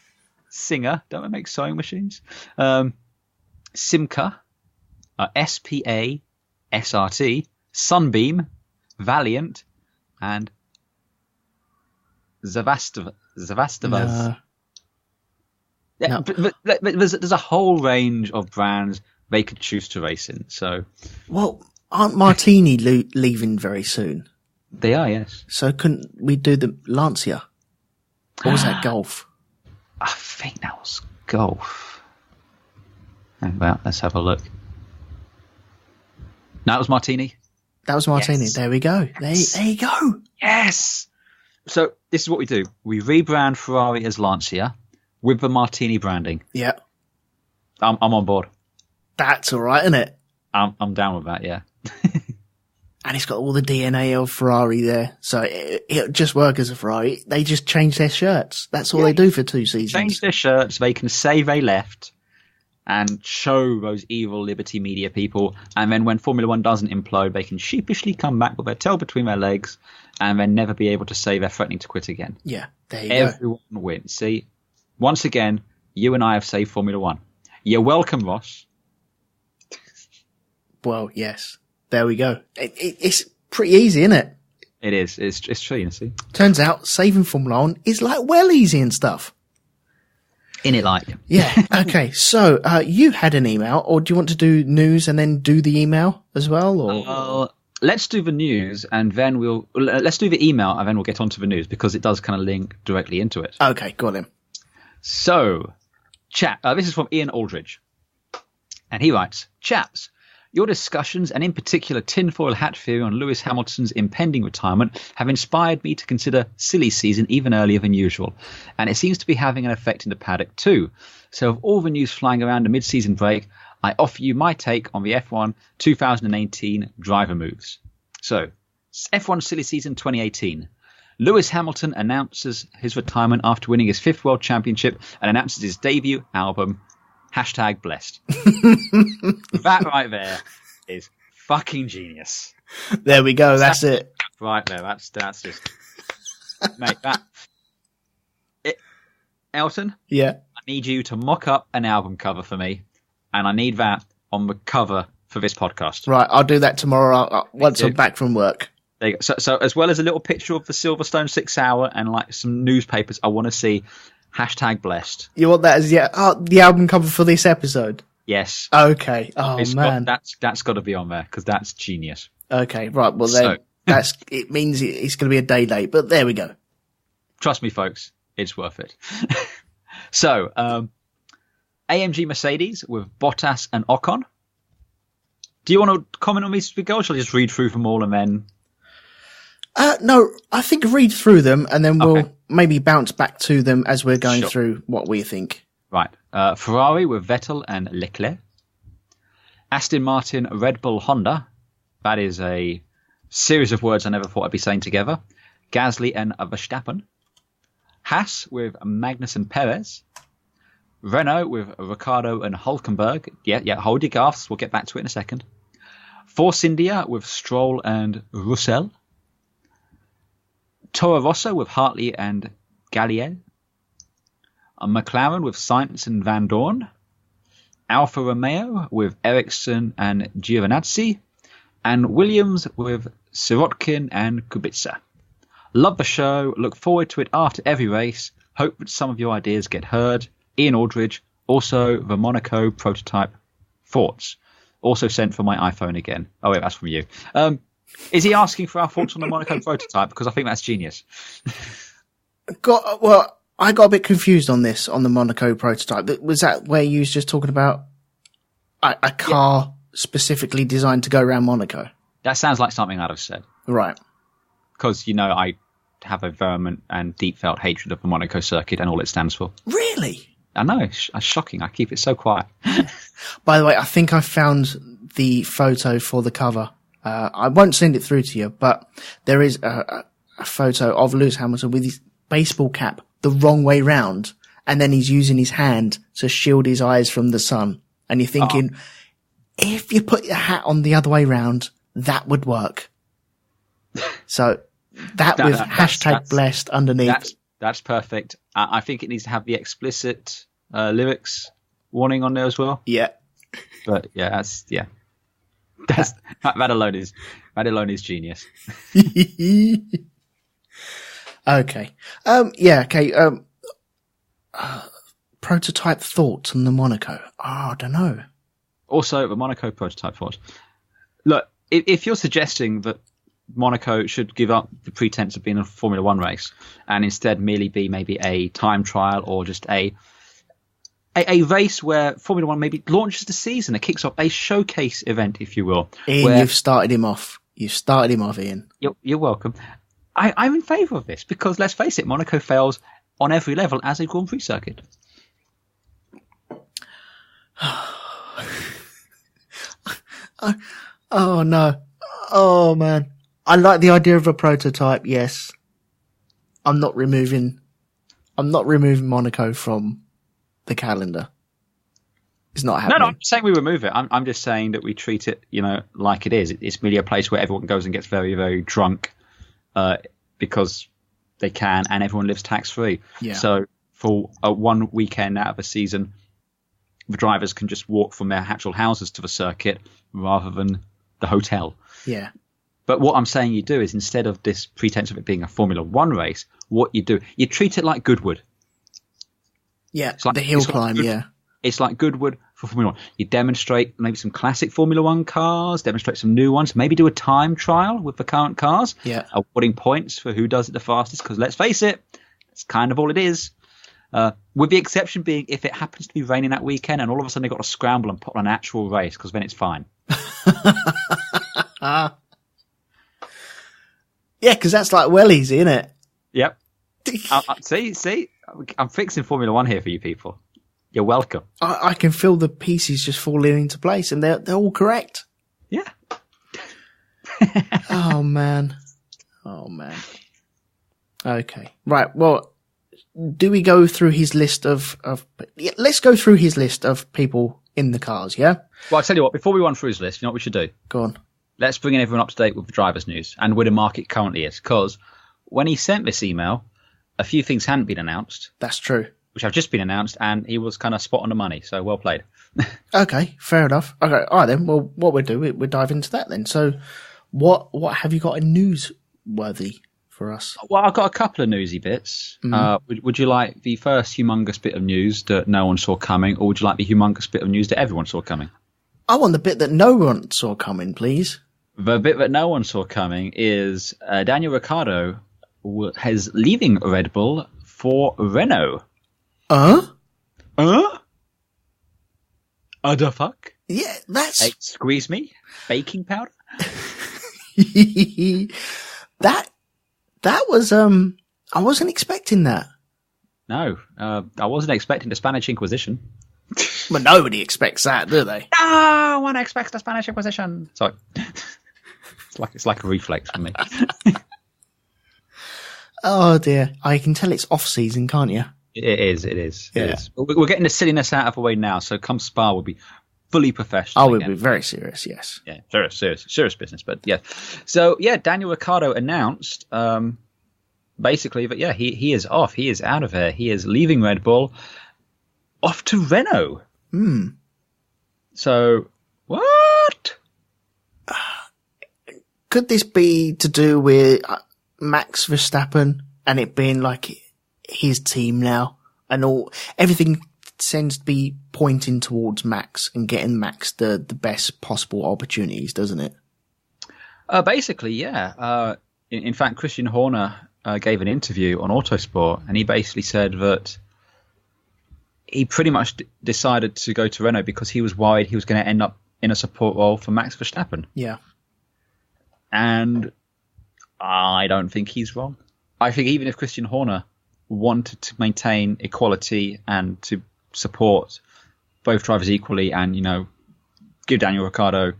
Singer. Don't they make sewing machines? Simca, SPA, SRT, Sunbeam, Valiant, and Zavastivas. No. Yeah, but there's a whole range of brands they could choose to race in. So, well, aren't Martini leaving very soon? They are, yes. So couldn't we do the Lancia? Or was that Golf? I think that was Golf. Well, let's have a look. No, it was Martini. That was Martini. Yes. There we go. There you go. Yes. So this is what we do. We rebrand Ferrari as Lancia with the Martini branding. Yeah. I'm on board. That's all right, isn't it? I'm down with that, yeah. And it's got all the DNA of Ferrari there. So it'll just work as a Ferrari. They just change their shirts. That's all they do for 2 seasons. Change their shirts. They can say they left and show those evil Liberty Media people. And then when Formula One doesn't implode, they can sheepishly come back with their tail between their legs and then never be able to say they're threatening to quit again. Yeah, there you go. Everyone wins. See, once again, you and I have saved Formula One. You're welcome, Ross. Well, yes. There we go. It's pretty easy, isn't it? It is. It's true, you see. Turns out saving Formula One is well easy and stuff. In it like. Yeah. Okay. So, you had an email, or do you want to do news and then do the email as well? Or let's do the news and then let's do the email and then we'll get onto the news because it does kind of link directly into it. Okay. Got him. So, this is from Ian Aldridge. And he writes, chaps, your discussions, and in particular tinfoil hat theory on Lewis Hamilton's impending retirement, have inspired me to consider silly season even earlier than usual. And it seems to be having an effect in the paddock too. So of all the news flying around a mid-season break, I offer you my take on the F1 2018 driver moves. So, F1 silly season 2018. Lewis Hamilton announces his retirement after winning his 5th World Championship and announces his debut album, #blessed. That right there is fucking genius. There we go. That's it. Right there. That's just, mate. Elton. Yeah. I need you to mock up an album cover for me, and I need that on the cover for this podcast. Right. I'll do that tomorrow once I'm back from work. There you go. So as well as a little picture of the Silverstone 6 hour and like some newspapers, I want to see #blessed. You want that as the album cover for this episode? Yes. Okay. Oh man, that's got to be on there because that's genius. Okay. Right. Well then, it means it's going to be a day late, but there we go. Trust me, folks, it's worth it. So, AMG Mercedes with Bottas and Ocon. Do you want to comment on these as we go, or shall I just read through them all and then? No, I think read through them and then we'll maybe bounce back to them as we're going through what we think. Right. Ferrari with Vettel and Leclerc. Aston Martin, Red Bull, Honda. That is a series of words I never thought I'd be saying together. Gasly and Verstappen. Haas with Magnussen Perez. Renault with Ricciardo and Hülkenberg. Yeah, hold your gaffs. We'll get back to it in a second. Force India with Stroll and Russell. Toro Rosso with Hartley and Gallier. McLaren with Sainz and Van Dorn. Alfa Romeo with Ericsson and Giovinazzi. And Williams with Sirotkin and Kubica. Love the show. Look forward to it after every race. Hope that some of your ideas get heard. Ian Aldridge. Also, the Monaco prototype thoughts. Also sent for my iPhone again. Oh, wait, that's from you. Is he asking for our thoughts on the Monaco prototype? Because I think that's genius. I got a bit confused on this, on the Monaco prototype. Was that where you was just talking about a car specifically designed to go around Monaco? That sounds like something I'd have said. Right. Because, I have a vehement and deep felt hatred of the Monaco circuit and all it stands for. Really? I know. It's shocking. I keep it so quiet. By the way, I think I found the photo for the cover. I won't send it through to you, but there is a photo of Lewis Hamilton with his baseball cap the wrong way round, and then he's using his hand to shield his eyes from the sun. And you're thinking, if you put your hat on the other way round, that would work. So that with #blessed underneath. That's perfect. I think it needs to have the explicit lyrics warning on there as well. Yeah. But that alone is genius. Okay. Prototype thoughts on the Monaco. I don't know. Also, the Monaco prototype thoughts. Look, if you're suggesting that Monaco should give up the pretense of being a Formula One race and instead merely be maybe a time trial or just a race where Formula One maybe launches the season, it kicks off a showcase event, if you will. Ian, you've started him off. Ian. You're welcome. I'm in favour of this because, let's face it, Monaco fails on every level as a Grand Prix circuit. Oh, no. Oh, man. I like the idea of a prototype, yes. I'm not removing Monaco from the calendar. It's not happening. No, I'm saying we remove it. I'm just saying that we treat it, like it is. It's really a place where everyone goes and gets very, very drunk because they can, and everyone lives tax-free. Yeah. So for one weekend out of a season, the drivers can just walk from their actual houses to the circuit rather than the hotel. Yeah. But what I'm saying you do is, instead of this pretense of it being a Formula One race, what you do, you treat it like Goodwood. Yeah, like, the hill climb, yeah. It's like Goodwood for Formula One. You demonstrate maybe some classic Formula One cars, demonstrate some new ones, maybe do a time trial with the current cars. Yeah. Awarding points for who does it the fastest, because let's face it, that's kind of all it is. With the exception being if it happens to be raining that weekend and all of a sudden they've got to scramble and put on an actual race, because then it's fine. Yeah, because that's like well easy, isn't it? Yep. See, I'm fixing Formula One here for you people. You're welcome. I can feel the pieces just falling into place, and they're all correct. Yeah. Oh man. Okay. Right. Well, do we go through his list of? Yeah, let's go through his list of people in the cars. Yeah. Well, I'll tell you what. Before we run through his list, you know what we should do? Go on. Let's bring everyone up to date with the drivers' news and where the market currently is. Because when he sent this email, a few things hadn't been announced. That's true. Which have just been announced, and he was kind of spot on the money. So well played. Okay, fair enough. Okay, all right then. Well, what we'll do, we'll dive into that then. So, what have you got in newsworthy for us? Well, I've got a couple of newsy bits. Would you like the first humongous bit of news that no one saw coming, or would you like the humongous bit of news that everyone saw coming? I want the bit that no one saw coming, please. The bit that no one saw coming is Daniel Ricciardo is leaving Red Bull for Renault. The fuck? Yeah, that's... Excuse me? Baking powder? That was, I wasn't expecting that. No, I wasn't expecting the Spanish Inquisition. Well, nobody expects that, do they? No one expects the Spanish Inquisition. Sorry. It's like a reflex for me. Oh dear. I can tell it's off season, can't you? It is. We're getting the silliness out of the way now, so come Spa will be fully professional. Oh, we'll be very serious, yes. Yeah, serious business, but yeah. So, yeah, Daniel Ricciardo announced basically that, yeah, he is off. He is out of there. He is leaving Red Bull, off to Renault. So, what? Could this be to do with Max Verstappen and it being like his team now, and everything seems to be pointing towards Max and getting Max the best possible opportunities, doesn't it? Basically, yeah. In fact, Christian Horner gave an interview on Autosport, and he basically said that he pretty much decided to go to Renault because he was worried he was going to end up in a support role for Max Verstappen. Yeah. And I don't think he's wrong. I think even if Christian Horner wanted to maintain equality and to support both drivers equally and, give Daniel Ricciardo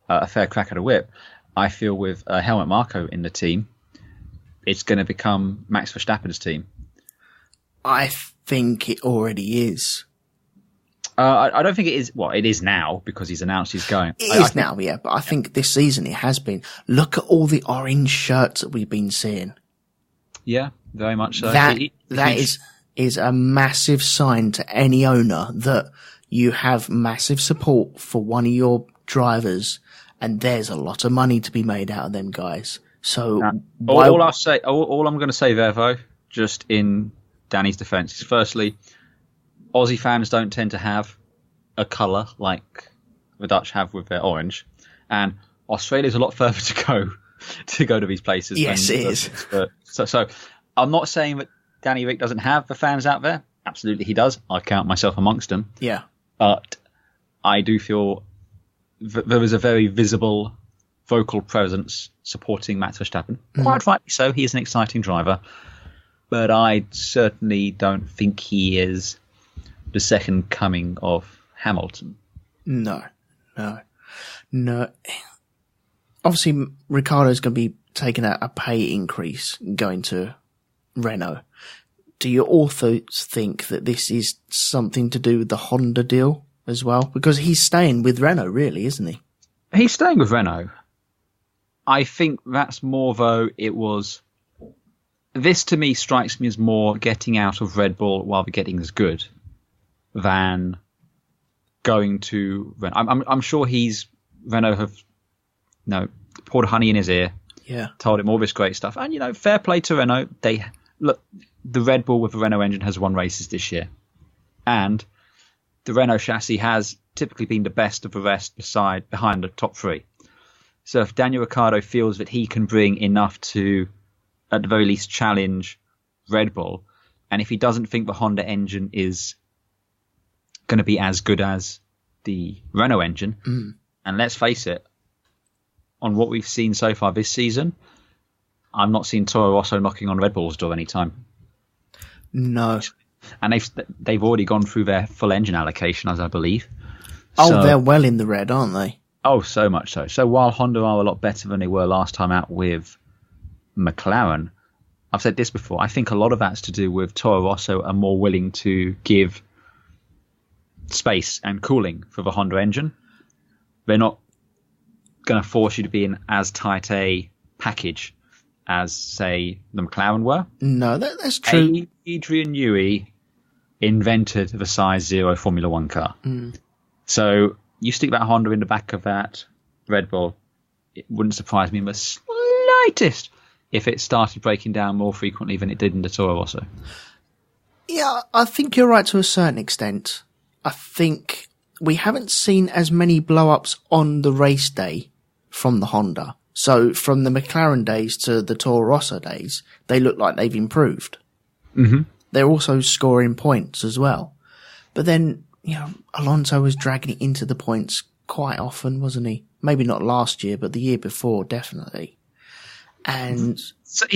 a fair crack at a whip, I feel with Helmut Marko in the team, it's going to become Max Verstappen's team. I think it already is. I don't think it is. Well, it is now because he's announced he's going. It is now, yeah. But I think this season it has been. Look at all the orange shirts that we've been seeing. Yeah, very much so. That is a massive sign to any owner that you have massive support for one of your drivers, and there's a lot of money to be made out of them guys. So all I'm going to say there, though, just in Danny's defence, is firstly, Aussie fans don't tend to have a colour like the Dutch have with their orange, and Australia's a lot further to go to these places. Yes, it is. So I'm not saying that Danny Rick doesn't have the fans out there. Absolutely, he does. I count myself amongst them. Yeah, but I do feel there is a very visible vocal presence supporting Max Verstappen. Quite rightly so. He is an exciting driver. But I certainly don't think he is the second coming of Hamilton. No. Obviously, Ricciardo's going to be taking a pay increase going to Renault. Do you also think that this is something to do with the Honda deal as well? Because he's staying with Renault, really, isn't he? He's staying with Renault. I think that's more, though, this to me strikes me as more getting out of Red Bull while they're getting as good than going to Renault. I'm sure Renault have poured honey in his ear, told him all this great stuff. And, fair play to Renault. The Red Bull with the Renault engine has won races this year. And the Renault chassis has typically been the best of the rest behind the top three. So if Daniel Ricciardo feels that he can bring enough to, at the very least, challenge Red Bull, and if he doesn't think the Honda engine is going to be as good as the Renault engine, and let's face it, on what we've seen so far this season, I'm not seeing Toro Rosso knocking on Red Bull's door anytime. No. And they've already gone through their full engine allocation, as I believe. Oh, they're well in the red, aren't they? Oh, so much so. So while Honda are a lot better than they were last time out with McLaren, I've said this before, I think a lot of that's to do with Toro Rosso are more willing to give space and cooling for the Honda engine. They're not going to force you to be in as tight a package as, say, the McLaren were. No, that's true. Adrian Newey invented the size 0 Formula One car. So you stick that Honda in the back of that Red Bull, it wouldn't surprise me in the slightest if it started breaking down more frequently than it did in the Toro Rosso. Yeah, I think you're right to a certain extent. I think we haven't seen as many blow-ups on the race day from the Honda. So from the McLaren days to the Toro Rosso days, they look like they've improved. They're also scoring points as well. But then, Alonso was dragging it into the points quite often, wasn't he? Maybe not last year, but the year before, definitely. And so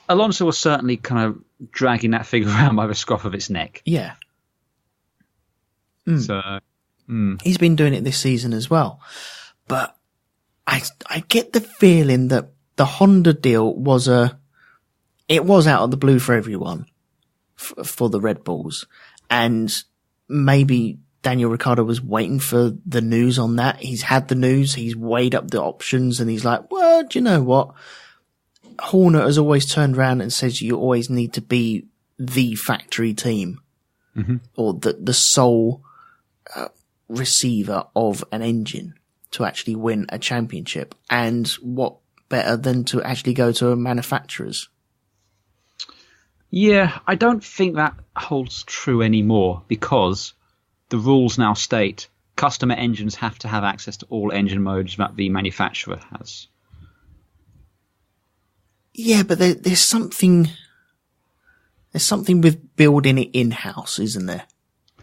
Alonso was certainly kind of dragging that figure around by the scruff of its neck. Yeah. So he's been doing it this season as well. But I get the feeling that the Honda deal was out of the blue for everyone, for the Red Bulls. And maybe Daniel Ricciardo was waiting for the news on that. He's had the news, he's weighed up the options, and he's like, well, do you know what? Horner has always turned around and says you always need to be the factory team, or the sole receiver of an engine to actually win a championship. And what better than to actually go to a manufacturer's? Yeah, I don't think that holds true anymore because the rules now state customer engines have to have access to all engine modes that the manufacturer has. Yeah, but there's something with building it in-house, isn't there?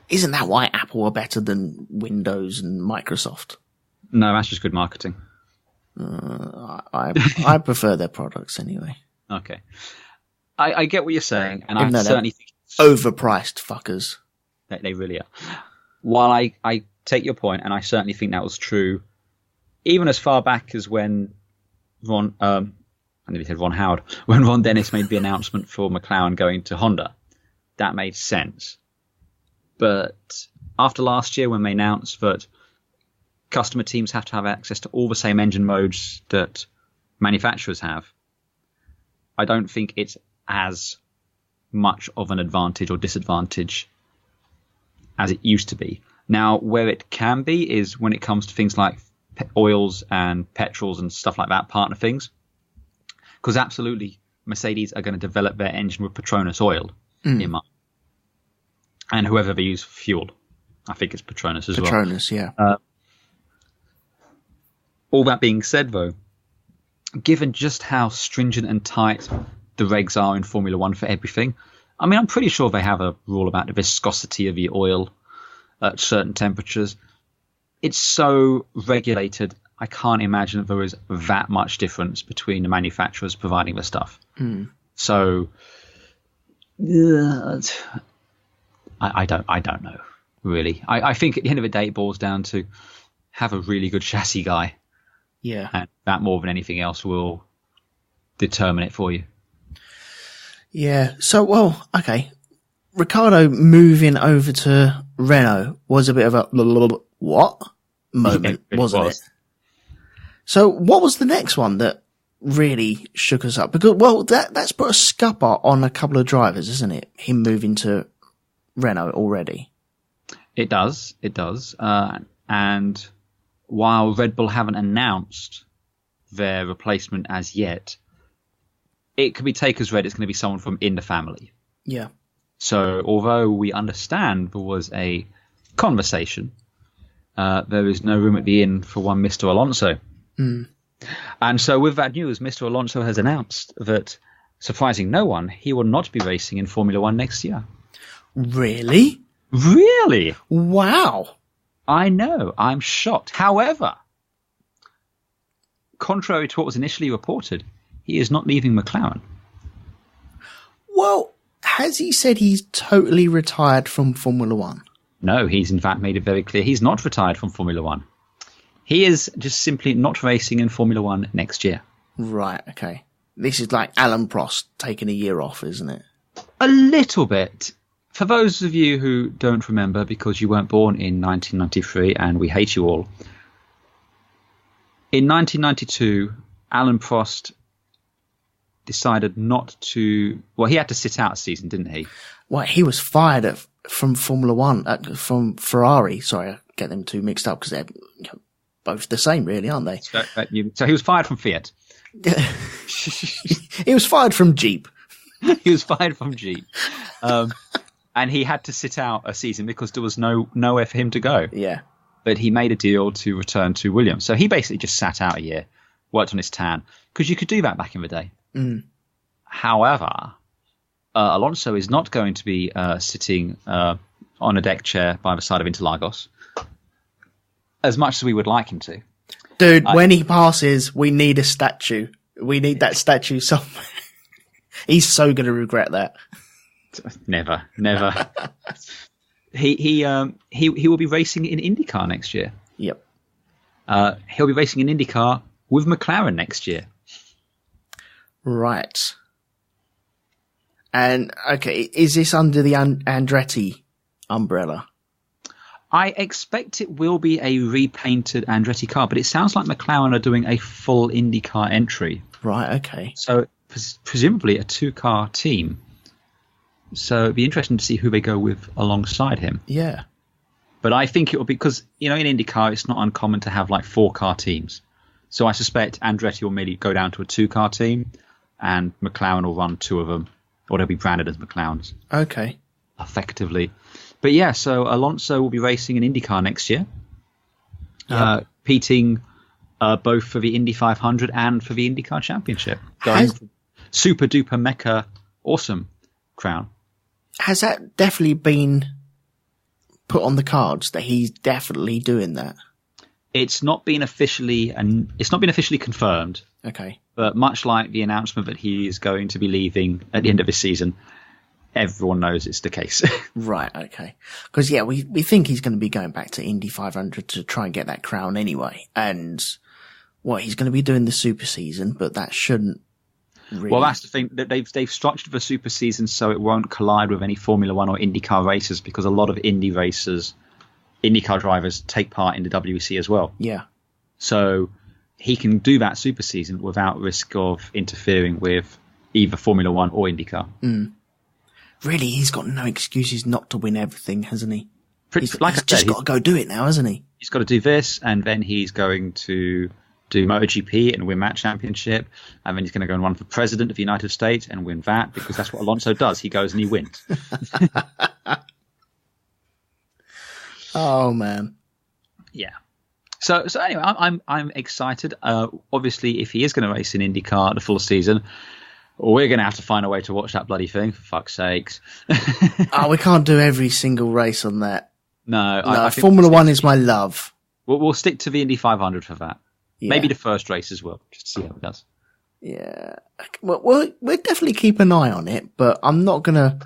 Isn't that why Apple are better than Windows and Microsoft? No, that's just good marketing. I prefer their products anyway. Okay. I get what you're saying, and I certainly think overpriced fuckers. They really are. While I take your point, and I certainly think that was true, even as far back as when Ron Howard, when Ron Dennis made the announcement for McLaren going to Honda, that made sense. But after last year, when they announced that customer teams have to have access to all the same engine modes that manufacturers have, I don't think it's as much of an advantage or disadvantage as it used to be. Now, where it can be is when it comes to things like oils and petrols and stuff like that, partner things. Because absolutely, Mercedes are going to develop their engine with Petronas oil in mind. And whoever they use for fuel. I think it's Petronas as well. Petronas, yeah. All that being said, though, given just how stringent and tight the regs are in Formula One for everything, I mean, I'm pretty sure they have a rule about the viscosity of the oil at certain temperatures. It's so regulated I can't imagine that there is that much difference between the manufacturers providing the stuff. So I don't know, really. I think at the end of the day, it boils down to have a really good chassis guy. Yeah. And that more than anything else will determine it for you. Yeah. So, well, okay. Ricciardo moving over to Renault was a bit of a what moment, wasn't it? So what was the next one that really shook us up? Because, well, that's put a scupper on a couple of drivers, isn't it? Him moving to Renault already. It does. And while Red Bull haven't announced their replacement as yet, it could be taken as read it's going to be someone from in the family. Yeah. So although we understand there was a conversation, there is no room at the inn for one Mr. Alonso. And so with that news, Mr. Alonso has announced that, surprising no one, he will not be racing in Formula One next year. Really? Really? Wow. I know. I'm shocked. However, contrary to what was initially reported, he is not leaving McLaren. Well, has he said he's totally retired from Formula One? No, he's in fact made it very clear he's not retired from Formula One. He is just simply not racing in Formula One next year. Right, okay. This is like Alan Prost taking a year off, isn't it? A little bit. For those of you who don't remember, because you weren't born in 1993 and we hate you all, in 1992, Alan Prost decided not to... Well, he had to sit out a season, didn't he? Well, he was fired from Formula One, from Ferrari. Sorry, I get them two mixed up because they're both the same, really, aren't they? So he was fired from Fiat. He was fired from Jeep. He was fired from Jeep. And he had to sit out a season because there was nowhere for him to go. Yeah. But he made a deal to return to Williams. So he basically just sat out a year, worked on his tan, because you could do that back in the day. However, Alonso is not going to be sitting on a deck chair by the side of Interlagos, as much as we would like him to. Dude, when he passes, we need a statue. We need that statue somewhere. He's so going to regret that. Never. He will be racing in IndyCar next year. Yep. He'll be racing in IndyCar with McLaren next year. Right. And, okay, is this under the Andretti umbrella? I expect it will be a repainted Andretti car, but it sounds like McLaren are doing a full IndyCar entry. Right, okay. So, presumably a two-car team. So it'd be interesting to see who they go with alongside him. Yeah. But I think it will be, because, in IndyCar, it's not uncommon to have like 4-car teams. So I suspect Andretti will maybe go down to a 2-car team and McLaren will run 2 of them, or they'll be branded as McLarens. Okay. Effectively. But yeah, so Alonso will be racing in IndyCar next year. Competing both for the Indy 500 and for the IndyCar Championship. Going for super duper mecha awesome crown. Has that definitely been put on the cards that he's definitely doing that? It's not been officially confirmed. Okay. But much like the announcement that he is going to be leaving at the end of this season, everyone knows it's the case. Right, okay. Because, yeah, we think he's going to be going back to Indy 500 to try and get that crown anyway. And, he's going to be doing the super season, but that shouldn't really... Well, that's the thing. They've structured the super season so it won't collide with any Formula One or IndyCar races, because a lot of IndyCar drivers take part in the WEC as well. Yeah. So he can do that super season without risk of interfering with either Formula One or IndyCar. Really, he's got no excuses not to win everything, hasn't he? He's got to go do it now, hasn't he? He's got to do this, and then he's going to do MotoGP and win that championship, and then he's going to go and run for president of the United States and win that, because that's what Alonso does. He goes and he wins. Oh man. Yeah. So anyway, I'm excited. Obviously, if he is going to race in IndyCar the full season, we're going to have to find a way to watch that bloody thing, for fuck's sakes. We can't do every single race on that. No, I Formula One is my love. We'll stick to the Indy 500 for that. Yeah. Maybe the first race as well, just to see how it does. Yeah. Well, we'll definitely keep an eye on it, but I'm not going to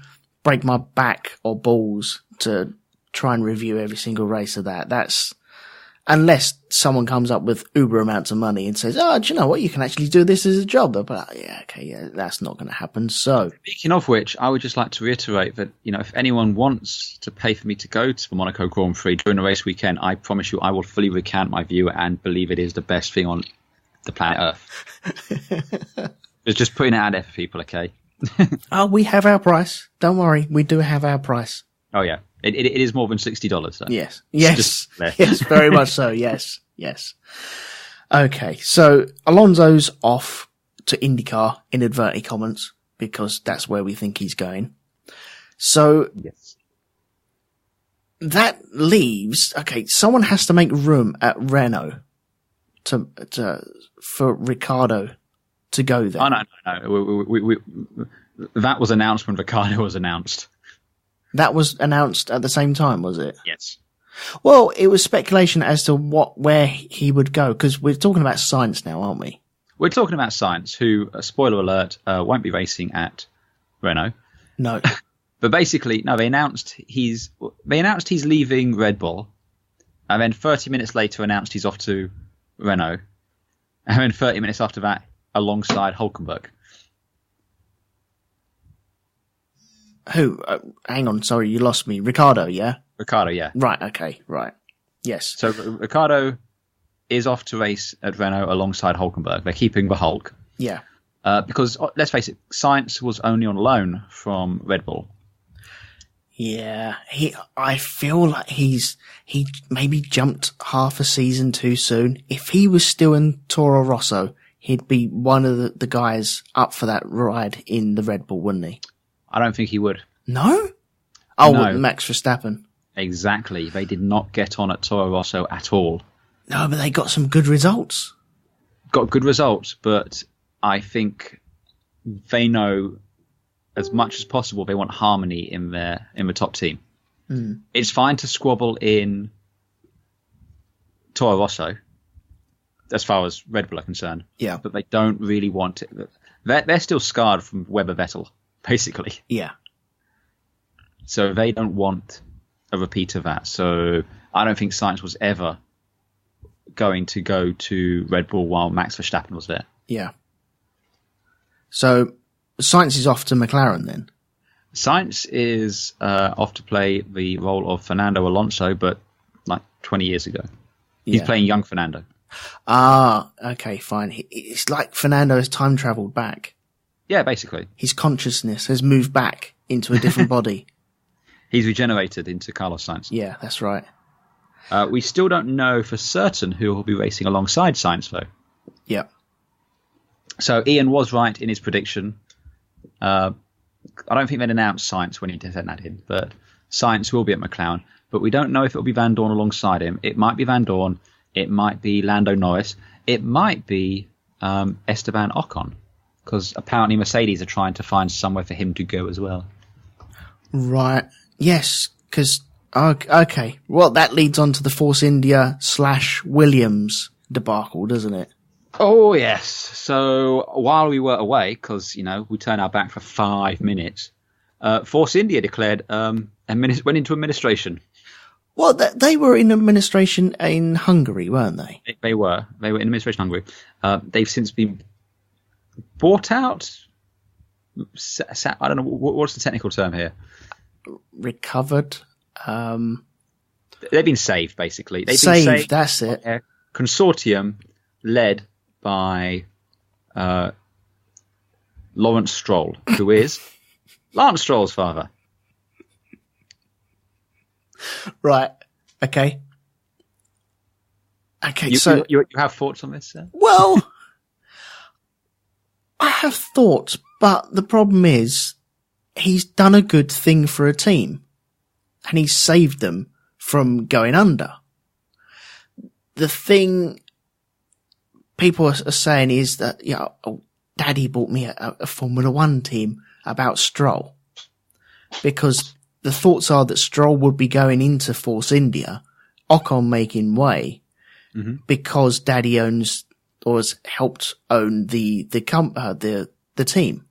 break my back or balls to try and review every single race of that. That's unless someone comes up with uber amounts of money and says, "Oh, do you know what? You can actually do this as a job." But that's not going to happen. So, speaking of which, I would just like to reiterate that if anyone wants to pay for me to go to the Monaco Grand Prix during the race weekend, I promise you, I will fully recant my view and believe it is the best thing on the planet Earth. It's just putting it out there for people, okay? Oh, we have our price. Don't worry, we do have our price. Oh yeah, it is more than $60. So. Yes, yes, very much so. Yes. Okay, so Alonso's off to IndyCar in inverted commas because that's where we think he's going. So yes, that leaves. Okay, someone has to make room at Renault for Ricciardo to go there. Oh no. We that was announced when Ricciardo was announced. That was announced at the same time, was it? Yes. Well, it was speculation as to where he would go, because we're talking about Sainz now, aren't we? We're talking about Sainz, who, spoiler alert, won't be racing at Renault. No. But basically, no, they announced he's leaving Red Bull, and then 30 minutes later announced he's off to Renault, and then 30 minutes after that, alongside Hülkenberg. Who? Hang on, sorry, you lost me. Ricciardo, yeah? Ricciardo, yeah. Right, okay, right. Yes. So Ricciardo is off to race at Renault alongside Hülkenberg. They're keeping the Hulk. Yeah. Because, let's face it, Sainz was only on loan from Red Bull. Yeah, I feel like he maybe jumped half a season too soon. If he was still in Toro Rosso, he'd be one of the guys up for that ride in the Red Bull, wouldn't he? I don't think he would. No? Oh, no. Max Verstappen. Exactly. They did not get on at Toro Rosso at all. No, but they got some good results. Got good results, but I think they know as much as possible they want harmony in the top team. Mm. It's fine to squabble in Toro Rosso, as far as Red Bull are concerned. Yeah. But they don't really want it. They're still scarred from Webber Vettel, basically. Yeah. So they don't want a repeat of that. So I don't think Sainz was ever going to go to Red Bull while Max Verstappen was there. Yeah. So Sainz is off to McLaren then? Sainz is off to play the role of Fernando Alonso, but like 20 years ago. He's playing young Fernando. Ah, okay, fine. It's like Fernando has time travelled back. Yeah, basically. His consciousness has moved back into a different body. He's regenerated into Carlos Sainz. Yeah, that's right. We still don't know for certain who will be racing alongside Sainz, though. Yeah. So Ian was right in his prediction. I don't think they'd announced Sainz when he sent that in, but Sainz will be at McLaren. But we don't know if it'll be Van Dorn alongside him. It might be Van Dorn. It might be Lando Norris. It might be Esteban Ocon, because apparently Mercedes are trying to find somewhere for him to go as well. Right. Yes, because... Okay. Well, that leads on to the Force India / Williams debacle, doesn't it? Oh, yes. So while we were away, because, we turned our back for 5 minutes, Force India declared went into administration. Well, they were in administration in Hungary, weren't they? They were. They were in administration in Hungary. They've since been bought out. I don't know. What's the technical term here? Recovered. They've been saved, basically. They've saved, been saved. That's it. A consortium led by Lawrence Stroll, who is Lance Stroll's father. Right. Okay. Okay. So you have thoughts on this, sir? Well, I have thoughts, but the problem is he's done a good thing for a team, and he's saved them from going under. The thing people are saying is that, Daddy bought me a Formula One team about Stroll, because the thoughts are that Stroll would be going into Force India, Ocon making way, because Daddy owns or has helped own the team.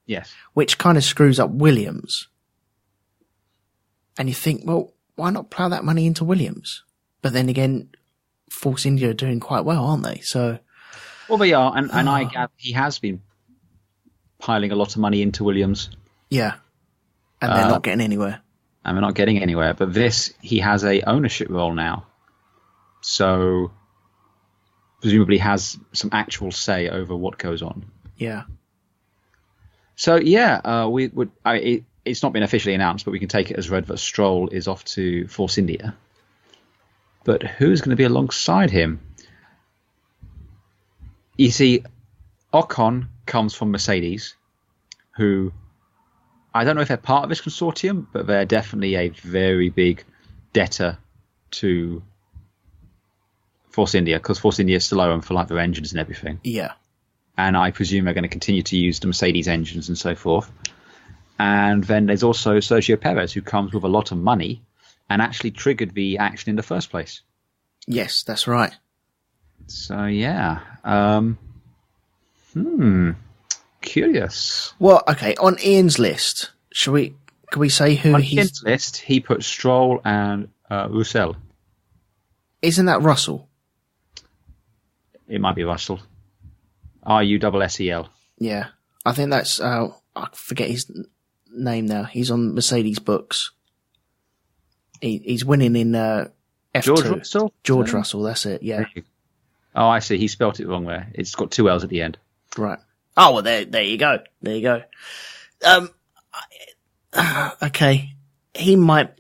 Yes. Which kind of screws up Williams. And you think, well, why not plough that money into Williams? But then again, Force India are doing quite well, aren't they? So, well, they are, and I gather he has been piling a lot of money into Williams. Yeah, and they're not getting anywhere. And they're not getting anywhere. But he has a ownership role now, so presumably has some actual say over what goes on. Yeah. So yeah, we would. It's not been officially announced, but we can take it as read that Stroll is off to Force India. But who's going to be alongside him? You see, Ocon comes from Mercedes, who I don't know if they're part of this consortium, but they're definitely a very big debtor to Force India, because Force India is still owned for like their engines and everything. Yeah. And I presume they're going to continue to use the Mercedes engines and so forth. And then there's also Sergio Perez, who comes with a lot of money and actually triggered the action in the first place. Yes, that's right. So, yeah. Curious. Well, okay, on Ian's list, can we say who on Ian's list, he put Stroll and Russell. Isn't that Russell? It might be Russell. Russell. Yeah. I think that's, I forget his name now. He's on Mercedes books. He's winning in F2. George Russell? George Russell, that's it, yeah. Oh, I see. He spelt it wrong there. It's got 2 L's at the end. Right. Oh, well, there you go. There you go. Okay. He might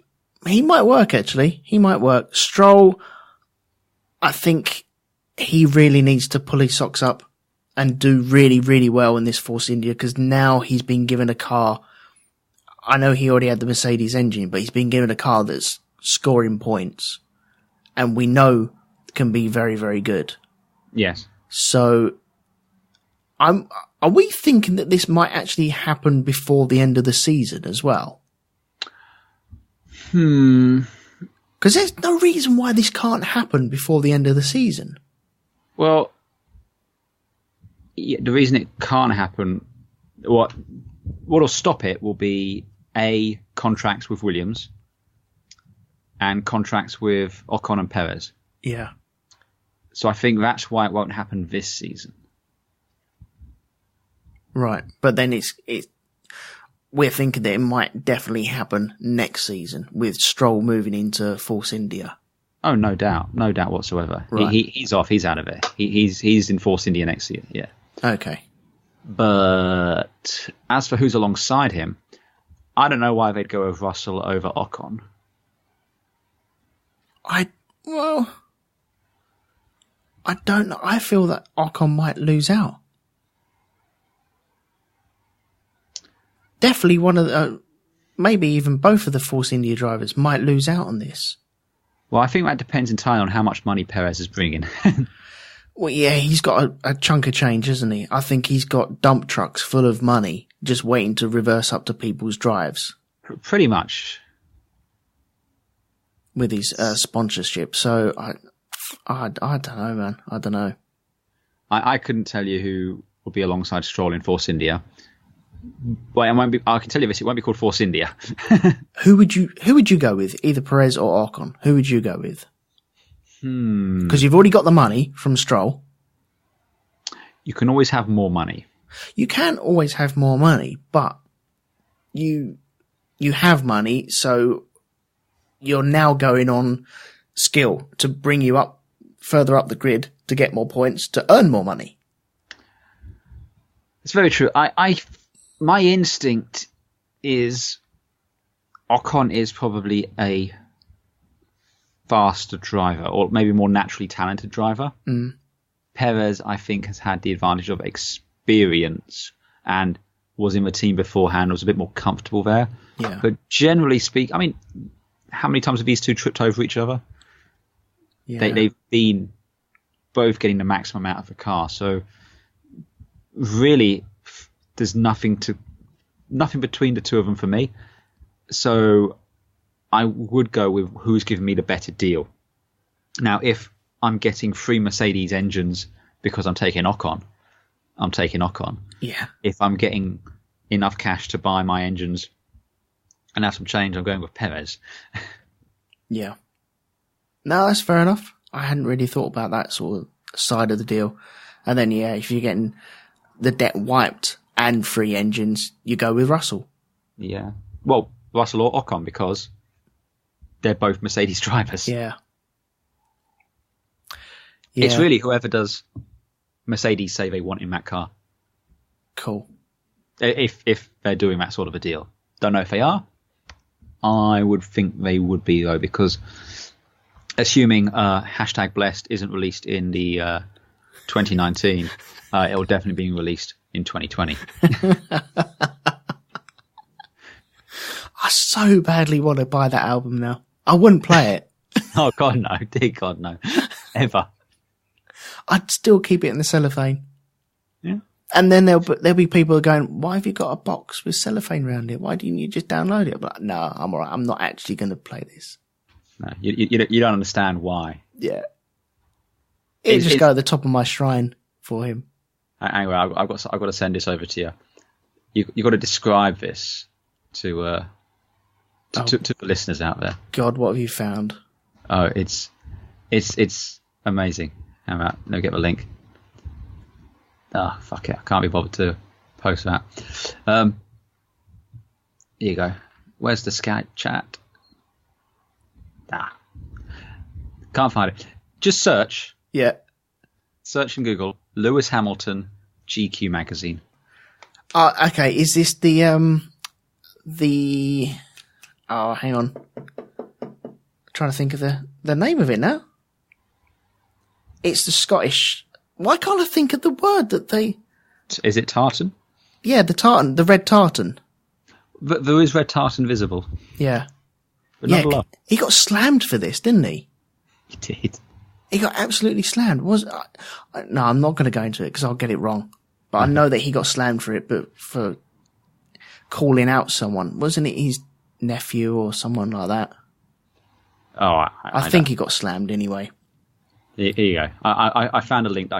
work, actually. He might work. Stroll, I think he really needs to pull his socks up and do really, really well in this Force India, because now he's been given a car. I know he already had the Mercedes engine, but he's been given a car that's scoring points, and we know can be very, very good. Yes. So, are we thinking that this might actually happen before the end of the season as well? Because there's no reason why this can't happen before the end of the season. Well, the reason it can't happen, what'll stop it will be contracts with Williams and contracts with Ocon and Perez. Yeah. So I think that's why it won't happen this season. Right, but then we're thinking that it might definitely happen next season with Stroll moving into Force India. Oh, no doubt whatsoever. Right. He's off. He's out of it. He's in Force India next year. Yeah. Okay. But as for who's alongside him, I don't know why they'd go with Russell over Ocon. I don't know. I feel that Ocon might lose out. Definitely one of the, maybe even both of the Force India drivers might lose out on this. Well, I think that depends entirely on how much money Perez is bringing. Well, yeah, he's got a chunk of change, isn't he? I think he's got dump trucks full of money just waiting to reverse up to people's drives. Pretty much. With his sponsorship. So, I don't know, man. I don't know. I couldn't tell you who will be alongside Stroll in Force India. Well, I can tell you this, it won't be called Force India. Who would you go with? Either Perez or Ocon? Who would you go with? Because you've already got the money from Stroll. You can always have more money. You can always have more money, but you have money, so you're now going on skill to bring you up further up the grid to get more points to earn more money. It's very true. My instinct is Ocon is probably a faster driver, or maybe more naturally talented driver. Perez, I think, has had the advantage of experience and was in the team beforehand, was a bit more comfortable there. Yeah. But generally speaking, I mean, how many times have these two tripped over each other? Yeah. They've been both getting the maximum out of the car. So really, there's nothing between the two of them for me. So I would go with who's giving me the better deal. Now, if I'm getting free Mercedes engines because I'm taking Ocon, I'm taking Ocon. Yeah. If I'm getting enough cash to buy my engines and have some change, I'm going with Perez. Yeah. No, that's fair enough. I hadn't really thought about that sort of side of the deal. And then, yeah, if you're getting the debt wiped and free engines, you go with Russell. Yeah. Well, Russell or Ocon, because they're both Mercedes drivers. Yeah. It's really whoever does Mercedes say they want in that car. Cool. If they're doing that sort of a deal. Don't know if they are. I would think they would be, though, because assuming #blessed isn't released in the 2019, it'll definitely be released in 2020. I so badly want to buy that album now. I wouldn't play it. Oh, God, no. Dear God, no. Ever. I'd still keep it in the cellophane. Yeah. And then there'll be people going, why have you got a box with cellophane around it? Why didn't you just download it? I'm like, no, I'm all right. I'm not actually going to play this. No, you don't understand why. Yeah. It'll just go at the top of my shrine for him. Anyway, I've got to send this over to you. You've got to describe this to the listeners out there. God, what have you found? Oh, it's amazing. How about no, get the link. Oh, fuck it, I can't be bothered to post that. Here you go. Where's the Skype chat? Can't find it. Just search. Yeah. Search in Google Lewis Hamilton GQ magazine. Okay. Is this the oh, hang on. I'm trying to think of the name of it now. It's the Scottish. Why can't I think of the word that they? Is it tartan? Yeah, the tartan, the red tartan. But there is red tartan visible. Yeah. But not a lot. He got slammed for this, didn't he? He did. He got absolutely slammed. No, I'm not going to go into it because I'll get it wrong. But I know that he got slammed for it, but for calling out someone. Wasn't it his nephew or someone like that? Oh, I think he got slammed anyway. Here you go. I found a link.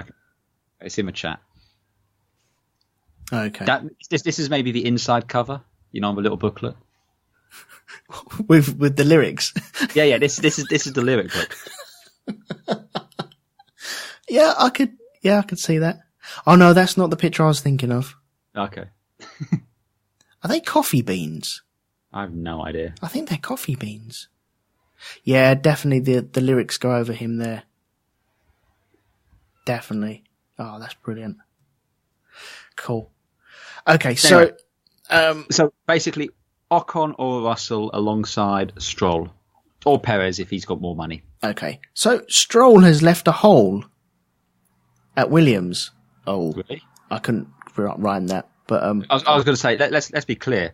It's in the chat. Okay. This is maybe the inside cover, the little booklet. with the lyrics. Yeah. This is the lyric book. Yeah, I could see that. Oh no, that's not the picture I was thinking of. Okay. Are they coffee beans? I have no idea. I think they're coffee beans. Yeah, definitely the lyrics go over him there. Definitely. Oh, that's brilliant. Cool. Okay, so so basically Ocon or Russell alongside Stroll or Perez if he's got more money. Okay, so Stroll has left a hole at Williams. Oh, really? I couldn't rhyme that, but I was going to say let's be clear.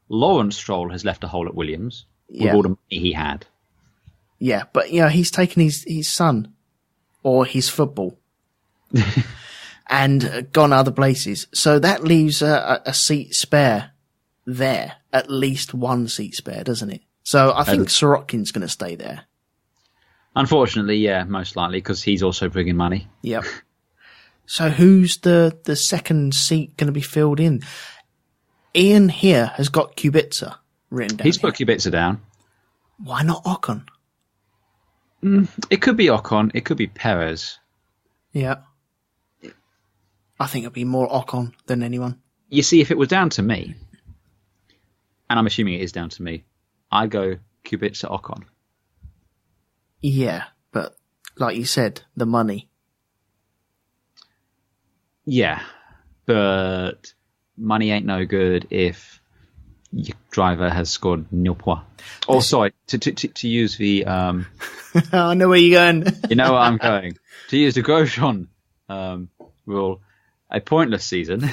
Lawrence Stroll has left a hole at Williams with all the money he had. Yeah, but he's taken his son or his football and gone other places. So that leaves a seat spare there, at least one seat spare, doesn't it? So I think Sorokin's going to stay there. Unfortunately, yeah, most likely, because he's also bringing money. Yep. So who's the second seat going to be filled in? Ian here has got Kubica written down. He's put Kubica down. Why not Ocon? It could be Ocon. It could be Perez. Yeah. I think it'd be more Ocon than anyone. You see, if it was down to me, and I'm assuming it is down to me, I'd go Kubica Ocon. Yeah, but like you said, the money. Yeah, but money ain't no good if your driver has scored 0 points. Oh, sorry, to use the... I know where you're going. You know where I'm going. To use the Grosjean rule, a pointless season.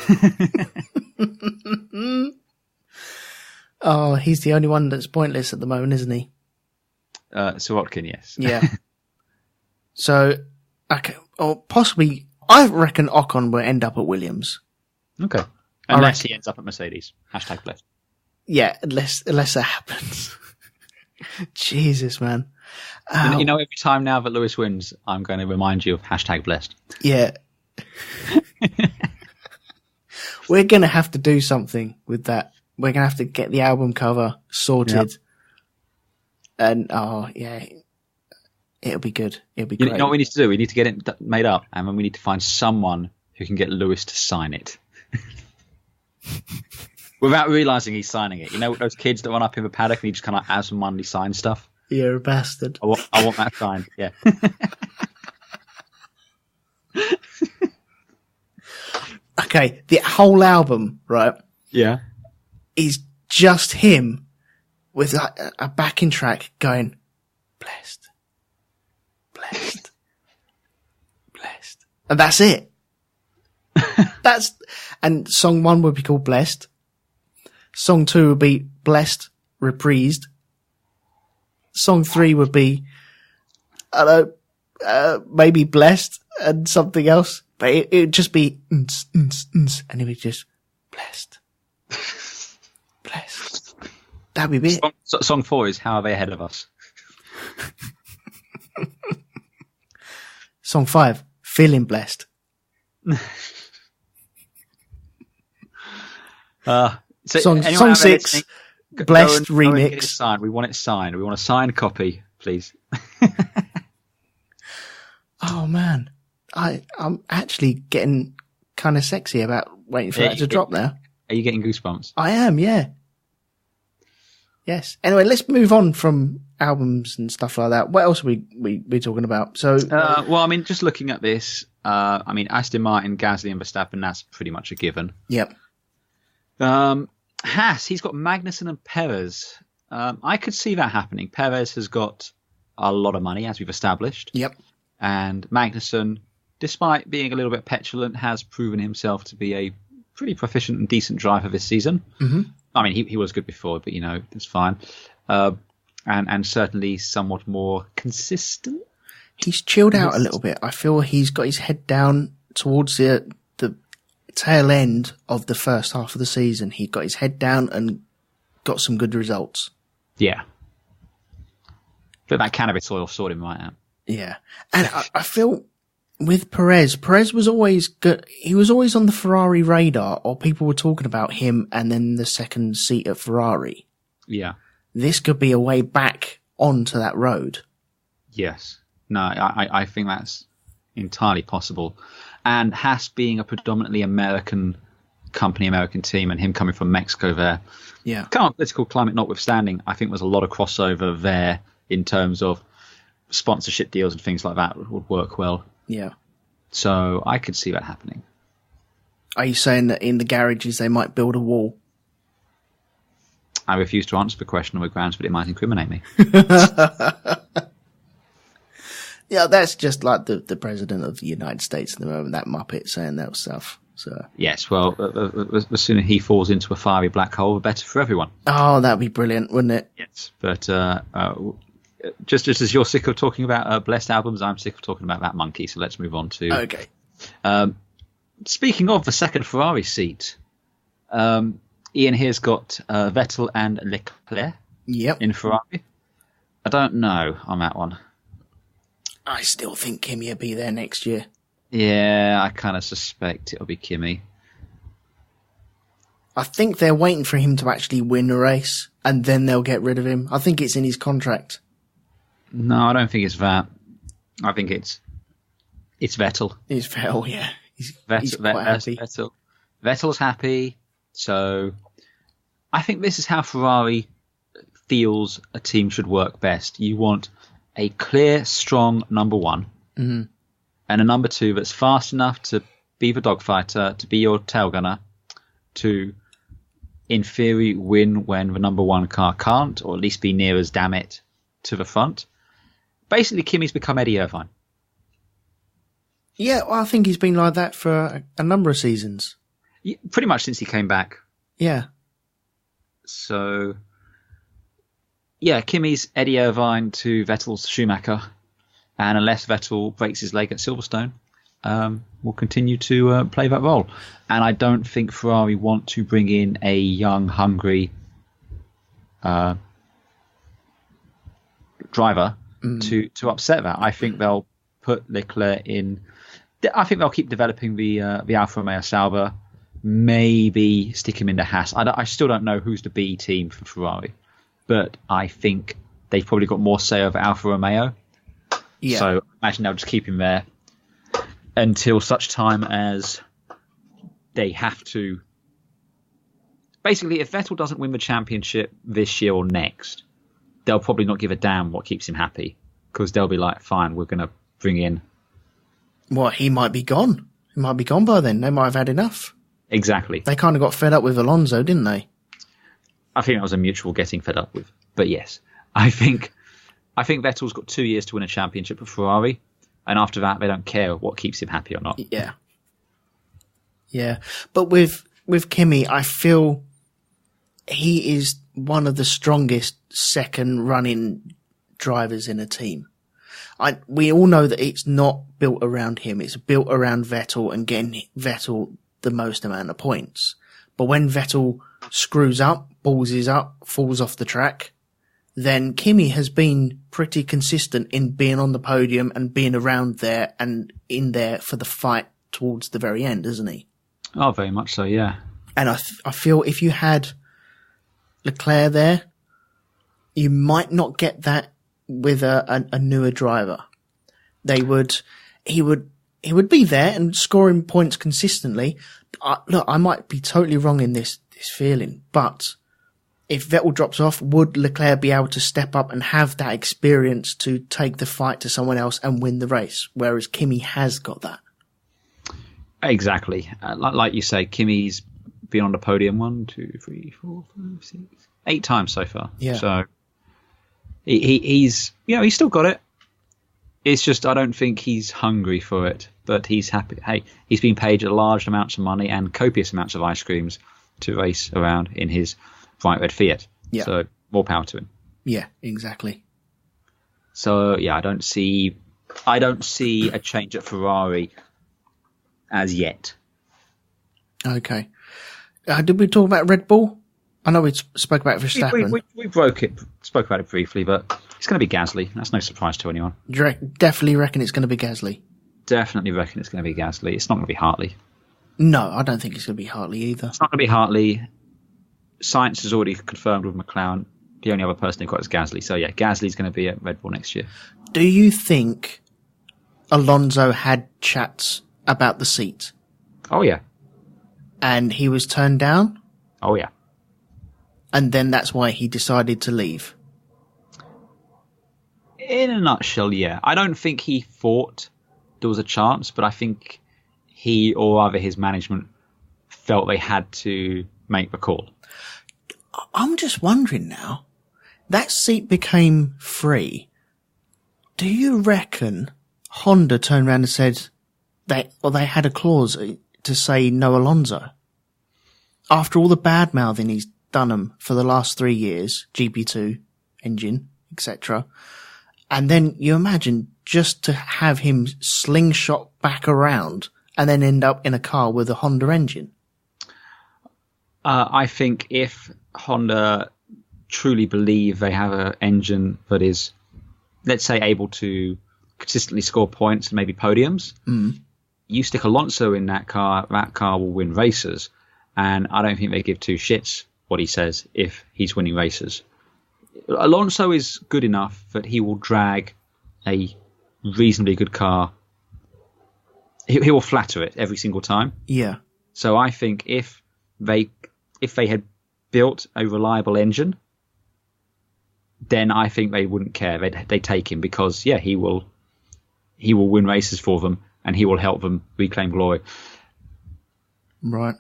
Oh, he's the only one that's pointless at the moment, isn't he? Sorokin, yes. Yeah. So, okay, or possibly, I reckon Ocon will end up at Williams. Okay. Unless he ends up at Mercedes. #blessed. Yeah, unless that happens. Jesus, man. You know, every time now that Lewis wins, I'm going to remind you of #blessed. Yeah. We're going to have to do something with that. We're going to have to get the album cover sorted. Yep. And, it'll be good. It'll be great. You know what we need to do? We need to get it made up, and then we need to find someone who can get Lewis to sign it. Without realising he's signing it. You know those kids that run up in the paddock and he just kind of absentmindedly sign stuff? You're a bastard. I want that signed, yeah. Okay, the whole album, right? Yeah. Is just him with a backing track going, blessed, blessed, blessed. And that's it. And song 1 would be called Blessed. Song 2 would be Blessed Reprised. Song 3 would be, maybe Blessed and something else. But it would just be, and it would just, blessed. Blessed. That'd be it. Song 4 is How Are They Ahead of Us? Song 5, Feeling Blessed. Song 6, Blessed Remix. We want it signed. We want a signed copy, please. Oh, man. I'm actually getting kind of sexy about waiting for that to drop now. Are you getting goosebumps? I am, yeah. Yes. Anyway, let's move on from albums and stuff like that. What else are we talking about? So, well, I mean, just looking at this, I mean, Aston Martin, Gasly, and Verstappen, that's pretty much a given. Yep. Haas, he's got Magnussen and Perez. I could see that happening. Perez has got a lot of money, as we've established. Yep. And Magnussen, despite being a little bit petulant, has proven himself to be a pretty proficient and decent driver this season. Mm-hmm. I mean, he was good before, but, you know, it's fine. And certainly somewhat more consistent. He's chilled out a little bit. I feel he's got his head down towards the tail end of the first half of the season. He got his head down and got some good results. Yeah. But that cannabis oil sorted him right out. Yeah. And I feel with Perez was always good. He was always on the Ferrari radar, or people were talking about him and then the second seat at Ferrari. Yeah. This could be a way back onto that road. Yes. No, I think that's entirely possible. And Haas being a predominantly American company, American team, and him coming from Mexico there. Yeah. Current political climate notwithstanding, I think there's a lot of crossover there in terms of sponsorship deals and things like that would work well. Yeah. So I could see that happening. Are you saying that in the garages they might build a wall? I refuse to answer the question on the grounds, but it might incriminate me. Yeah, that's just like the president of the United States at the moment, that Muppet saying that stuff. So yes, well, the sooner he falls into a fiery black hole, the better for everyone. Oh, that'd be brilliant, wouldn't it? Yes, but just as you're sick of talking about blessed albums, I'm sick of talking about that monkey. So let's move on to. Okay. Speaking of the second Ferrari seat, Ian here's got Vettel and Leclerc. Yep. In Ferrari. I don't know on that one. I still think Kimi will be there next year. Yeah, I kind of suspect it'll be Kimi. I think they're waiting for him to actually win a race, and then they'll get rid of him. I think it's in his contract. No, I don't think it's that. I think it's Vettel. It's Vettel, yeah. He's quite happy. Vettel's happy, so I think this is how Ferrari feels a team should work best. You want a clear, strong number one, mm-hmm. and a number two that's fast enough to be the dogfighter, to be your tail gunner, to, in theory, win when the number one car can't, or at least be near as damn it to the front. Basically, Kimi's become Eddie Irvine. Yeah, well, I think he's been like that for a number of seasons. Yeah, pretty much since he came back. Yeah. So, yeah, Kimi's Eddie Irvine to Vettel's Schumacher. And unless Vettel breaks his leg at Silverstone, will continue to play that role. And I don't think Ferrari want to bring in a young, hungry driver to upset that. I think they'll put Leclerc in. I think they'll keep developing the Alfa Romeo Sauber. Maybe stick him into Haas. I still don't know who's the B team for Ferrari, but I think they've probably got more say over Alfa Romeo. Yeah. So I imagine they'll just keep him there until such time as they have to. Basically, if Vettel doesn't win the championship this year or next, they'll probably not give a damn what keeps him happy, because they'll be like, fine, we're going to bring in. Well, he might be gone. He might be gone by then. They might have had enough. Exactly. They kind of got fed up with Alonso, didn't they? I think that was a mutual getting fed up with. But yes, I think Vettel's got 2 years to win a championship with Ferrari, and after that, they don't care what keeps him happy or not. Yeah. Yeah. But with Kimi, I feel he is one of the strongest second running drivers in a team. We all know that it's not built around him. It's built around Vettel and getting Vettel the most amount of points. But when Vettel screws up, ballses up, falls off the track, then Kimi has been pretty consistent in being on the podium and being around there and in there for the fight towards the very end, isn't he? Oh, very much so, yeah. And I feel if you had Leclerc there, you might not get that with a newer driver. He would be there and scoring points consistently. Look, I might be totally wrong in this feeling, but if Vettel drops off, would Leclerc be able to step up and have that experience to take the fight to someone else and win the race? Whereas Kimi has got that. Exactly. Like you say, Kimi's been on the podium 1, 2, 3, 4, 5, 6, 8 times so far. Yeah. So he's still got it. It's just I don't think he's hungry for it, but he's happy. Hey, he's been paid large amounts of money and copious amounts of ice creams to race around in his bright red Fiat. Yeah. So more power to him. Yeah, exactly. So yeah, I don't see a change at Ferrari as yet. Okay. Did we talk about Red Bull? I know we spoke about it for Verstappen. We spoke about it briefly, but it's going to be Gasly. That's no surprise to anyone. Definitely reckon it's going to be Gasly. Definitely reckon it's going to be Gasly. It's not going to be Hartley. No, I don't think it's going to be Hartley either. It's not going to be Hartley. Science has already confirmed with McLaren. The only other person they've got is Gasly. So yeah, Gasly's going to be at Red Bull next year. Do you think Alonso had chats about the seat? Oh yeah. And he was turned down? Oh yeah. And then that's why he decided to leave? In a nutshell, yeah. I don't think he thought there was a chance, but I think he or either his management felt they had to make the call. I'm just wondering now, that seat became free. Do you reckon Honda turned around and said they had a clause to say no Alonso? After all the bad mouthing he's done them for the last 3 years, GP2 engine, etc. And then you imagine just to have him slingshot back around and then end up in a car with a Honda engine. I think if Honda truly believe they have an engine that is, let's say, able to consistently score points and maybe podiums, you stick Alonso in that car will win races. And I don't think they give two shits what he says if he's winning races. Alonso is good enough that he will drag a reasonably good car. He will flatter it every single time. Yeah. So I think if they had built a reliable engine, then I think they wouldn't care. They'd take him because he will win races for them and he will help them reclaim glory. Right.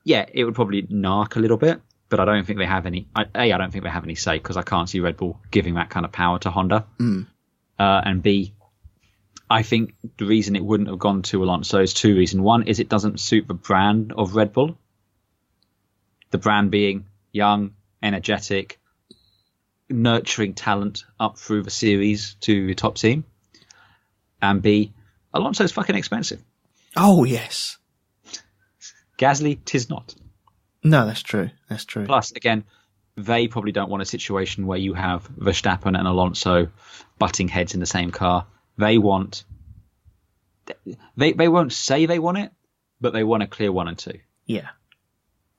It would probably narc a little bit, but I don't think they have any. I don't think they have any say because I can't see Red Bull giving that kind of power to Honda. And B, I think the reason it wouldn't have gone to Alonso is two reasons. One is it doesn't suit the brand of Red Bull. The brand being young, energetic, nurturing talent up through the series to the top team. And B, Alonso's fucking expensive. Oh, yes. Gasly, 'tis not. No, that's true. That's true. Plus, again, they probably don't want a situation where you have Verstappen and Alonso butting heads in the same car. They won't say they want it, but they want a clear 1 and 2. Yeah.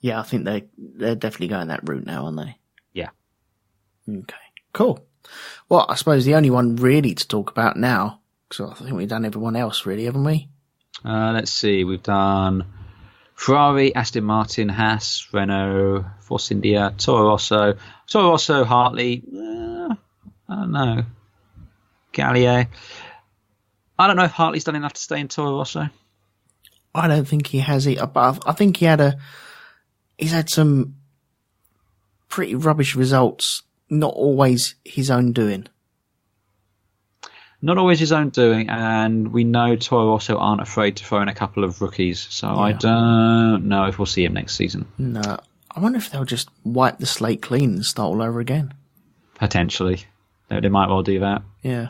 Yeah, I think they're definitely going that route now, aren't they? Yeah. Okay, cool. Well, I suppose the only one really to talk about now, because I think we've done everyone else really, haven't we? Let's see. We've done Ferrari, Aston Martin, Haas, Renault, Force India, Toro Rosso, Hartley. I don't know. Gallier. I don't know if Hartley's done enough to stay in Toro Rosso. I don't think he has it, but I think he's had some pretty rubbish results, not always his own doing. Not always his own doing, and we know Toro Rosso aren't afraid to throw in a couple of rookies, so yeah. I don't know if we'll see him next season. No. I wonder if they'll just wipe the slate clean and start all over again. Potentially. They might well do that. Yeah.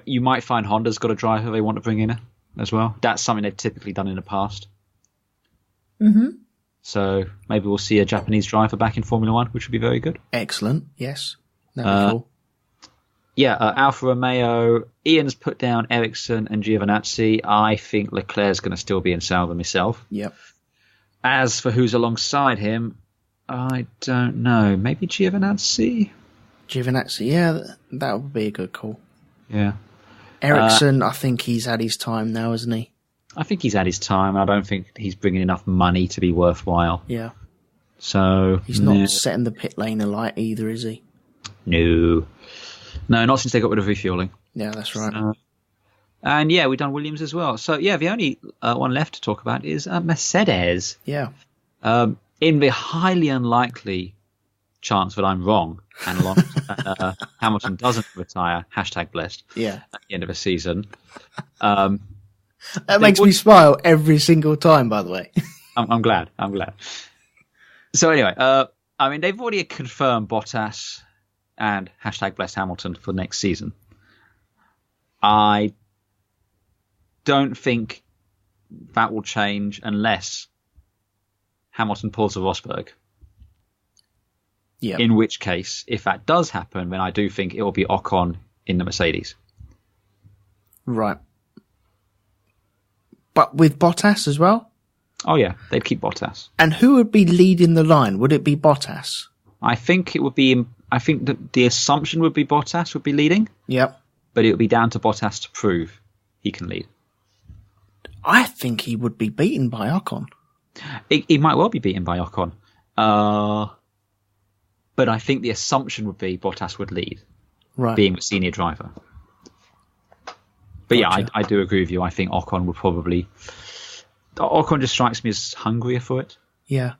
You might find Honda's got a driver they want to bring in as well. That's something they've typically done in the past. Mm-hmm. So maybe we'll see a Japanese driver back in Formula One, which would be very good. Excellent. Yes. That'd be cool. Yeah, Alfa Romeo. Ian's put down Ericsson and Giovinazzi. I think Leclerc's going to still be in Sauber myself. Yep. As for who's alongside him, I don't know. Maybe Giovinazzi? Giovinazzi, yeah, that would be a good call. Yeah. Ericsson, I think he's had his time now, hasn't he? I think he's had his time. I don't think he's bringing enough money to be worthwhile. Yeah. So he's not setting the pit lane alight either, is he? No. No, not since they got rid of refueling. Yeah, that's right. And yeah, we've done Williams as well. So yeah, the only one left to talk about is Mercedes. Yeah. In the highly unlikely chance that I'm wrong and Hamilton doesn't retire, #blessed, yeah, at the end of the season. That makes me smile every single time, by the way. I'm glad. So anyway, I mean, they've already confirmed Bottas and #blessed Hamilton for next season. I don't think that will change unless Hamilton pulls a Rosberg. Yeah. In which case, if that does happen, then I do think it will be Ocon in the Mercedes. Right. But with Bottas as well? Oh yeah, they'd keep Bottas. And who would be leading the line? Would it be Bottas? I think it would be. I think that the assumption would be Bottas would be leading. Yep. But it would be down to Bottas to prove he can lead. I think he would be beaten by Ocon. He might well be beaten by Ocon. But I think the assumption would be Bottas would lead, right, being the senior driver. But gotcha. Yeah, I do agree with you. I think Ocon would probably... Ocon just strikes me as hungrier for it. Yeah.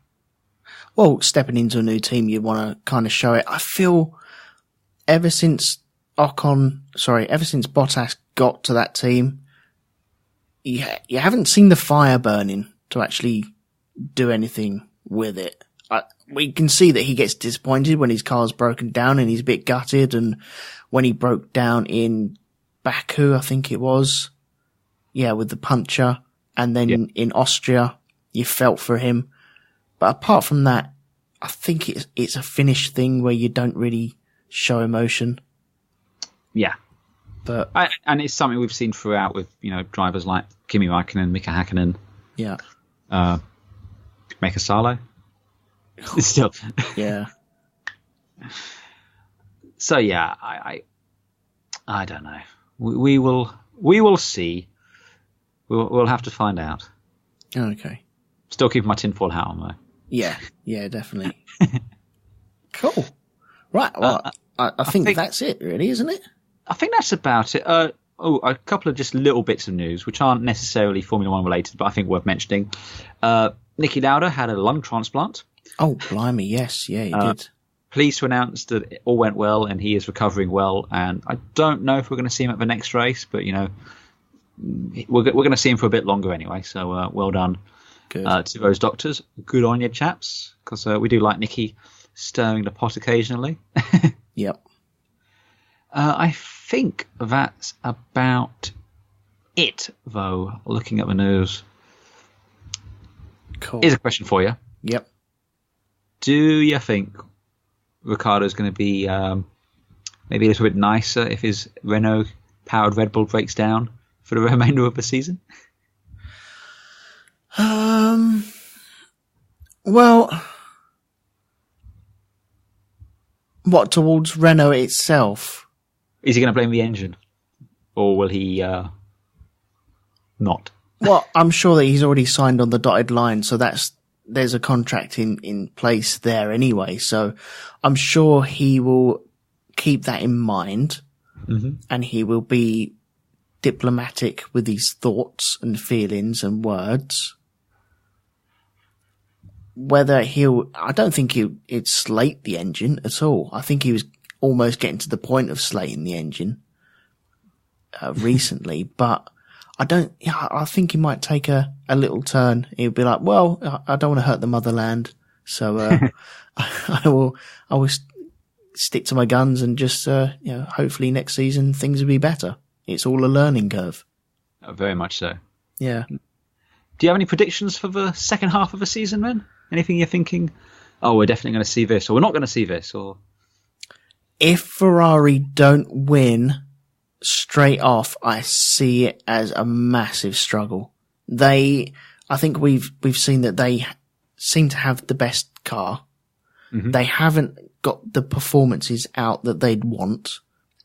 Well, stepping into a new team, you want to kind of show it. I feel ever since Bottas got to that team, you haven't seen the fire burning to actually do anything with it. We can see that he gets disappointed when his car's broken down and he's a bit gutted, and when he broke down in Baku, I think it was, yeah, with the puncture, and then in Austria, you felt for him. But apart from that, I think it's a Finnish thing where you don't really show emotion. Yeah. But and it's something we've seen throughout with, drivers like Kimi Räikkönen, Mika Häkkinen. Yeah. Mika Salo. Still. Yeah. So yeah, I don't know. We will see. We'll have to find out. Okay. Still keeping my tinfoil hat on though. Yeah, definitely. Cool. Right. Well, I think that's it, really, isn't it? I think that's about it. A couple of just little bits of news, which aren't necessarily Formula One related, but I think worth mentioning. Niki Lauda had a lung transplant. Oh, blimey, yes. Yeah, he did. Pleased to announce that it all went well and he is recovering well. And I don't know if we're going to see him at the next race, but, we're going to see him for a bit longer anyway. So well done to those doctors. Good on you, chaps, because we do like Nicky stirring the pot occasionally. Yep. I think that's about it, though, looking at the news. Cool. Here's a question for you. Yep. Do you think Ricciardo's going to be maybe a little bit nicer if his Renault-powered Red Bull breaks down for the remainder of the season? Well, what, towards Renault itself? Is he going to blame the engine? Or will he not? Well, I'm sure that he's already signed on the dotted line, so there's a contract in place there anyway. So I'm sure he will keep that in mind, and he will be diplomatic with his thoughts and feelings and words. I don't think he'd slate the engine at all. I think he was almost getting to the point of slating the engine recently, but I think he might take a little turn. He'll be like, well, I don't want to hurt the motherland, so I will stick to my guns and just hopefully next season things will be better. It's all a learning curve. Very much so. Yeah. Do you have any predictions for the second half of the season, then? Anything you're thinking, oh, we're definitely going to see this, or we're not going to see this, or? If Ferrari don't win straight off, I see it as a massive struggle. I think we've seen that they seem to have the best car. They haven't got the performances out that they'd want.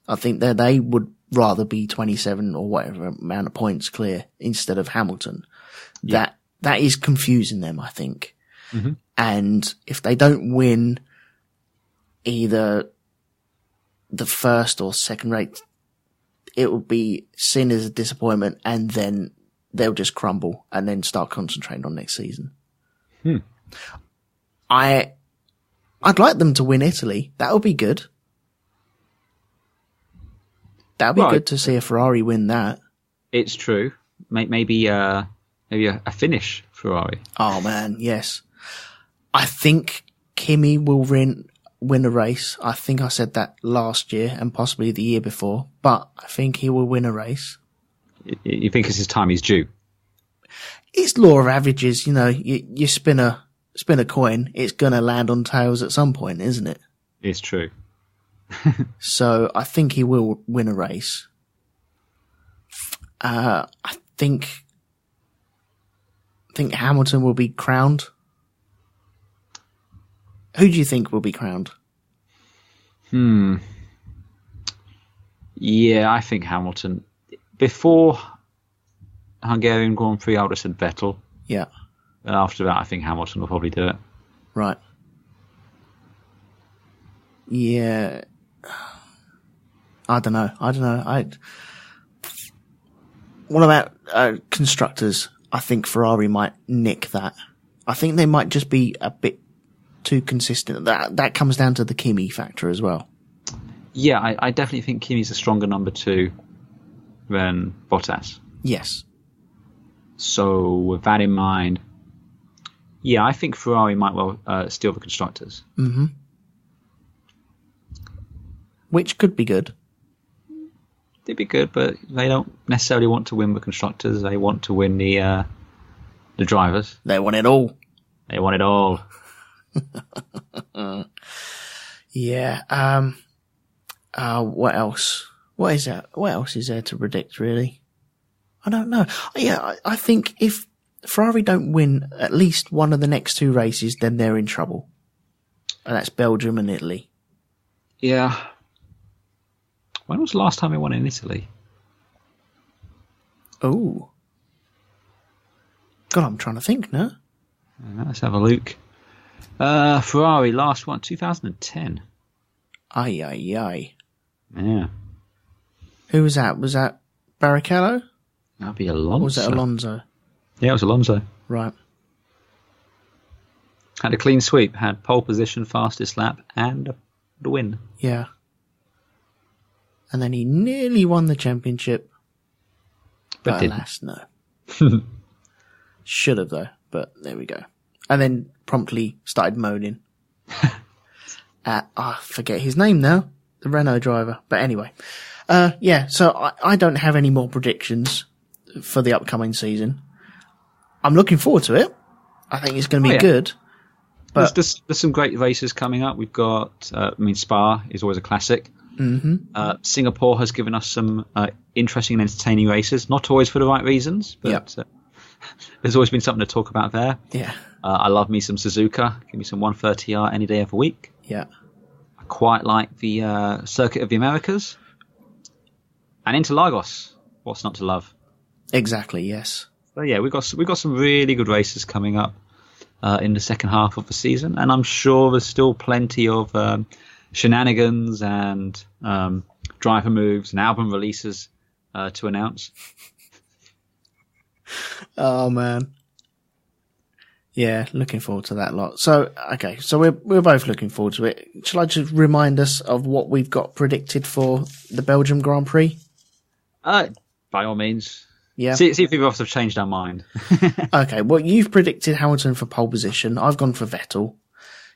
I think that they would rather be 27 or whatever amount of points clear instead of Hamilton. Yeah. That is confusing them, I think. And if they don't win either the first or second race, it will be seen as a disappointment, and then they'll just crumble and then start concentrating on next season. I'd like them to win Italy. That would be good. That would be good to see a Ferrari win that. It's true. Maybe a finish Ferrari. Oh man, yes. I think Kimi will win a race. I think I said that last year and possibly the year before, but I think he will win a race. You think it's his time he's due? It's law of averages, you spin a coin, it's gonna land on tails at some point, isn't it? It's true. So I think he will win a race. I think Hamilton will be crowned. Who do you think will be crowned? Yeah, I think Hamilton. Before Hungarian Grand Prix, I would have said Vettel. Yeah. And after that, I think Hamilton will probably do it. Right. Yeah. I don't know. What about constructors? I think Ferrari might nick that. I think they might just be a bit too consistent. That comes down to the Kimi factor as well. Yeah, I definitely think Kimi's a stronger number 2 than Bottas. Yes. So with that in mind, yeah, I think Ferrari might well steal the constructors. Which could be good. They'd be good, but they don't necessarily want to win the constructors. They want to win the drivers. They want it all. They want it all. Yeah. What else? What is that? What else is there to predict, really? I don't know. Yeah, I think if Ferrari don't win at least one of the next 2 races, then they're in trouble. And that's Belgium and Italy. Yeah. When was the last time they won in Italy? Oh. God, I'm trying to think now. Let's have a look. Ferrari last one, 2010. Aye. Yeah. Who was that? Was that Barrichello? That'd be Alonso. Or was it Alonso? Yeah, it was Alonso. Right. Had a clean sweep, had pole position, fastest lap, and the win. Yeah. And then he nearly won the championship. But alas, no. Should have, though. But there we go. And then promptly started moaning. I forget his name now. The Renault driver. But anyway. Yeah, so I don't have any more predictions for the upcoming season. I'm looking forward to it. I think it's going to be good. But there's some great races coming up. We've got, Spa is always a classic. Mm-hmm. Singapore has given us some interesting and entertaining races, not always for the right reasons, but there's always been something to talk about there. Yeah. I love me some Suzuka. Give me some 130R any day of the week. Yeah. I quite like the Circuit of the Americas. And Interlagos. What's not to love? Exactly, yes. So yeah, we've got some really good races coming up in the second half of the season, and I'm sure there's still plenty of shenanigans and driver moves and album releases to announce. Oh man. Yeah, looking forward to that lot. So, okay, so we're both looking forward to it. Shall I just remind us of what we've got predicted for the Belgium Grand Prix? By all means. Yeah. See if either of us have changed our mind. Okay, well, you've predicted Hamilton for pole position. I've gone for Vettel.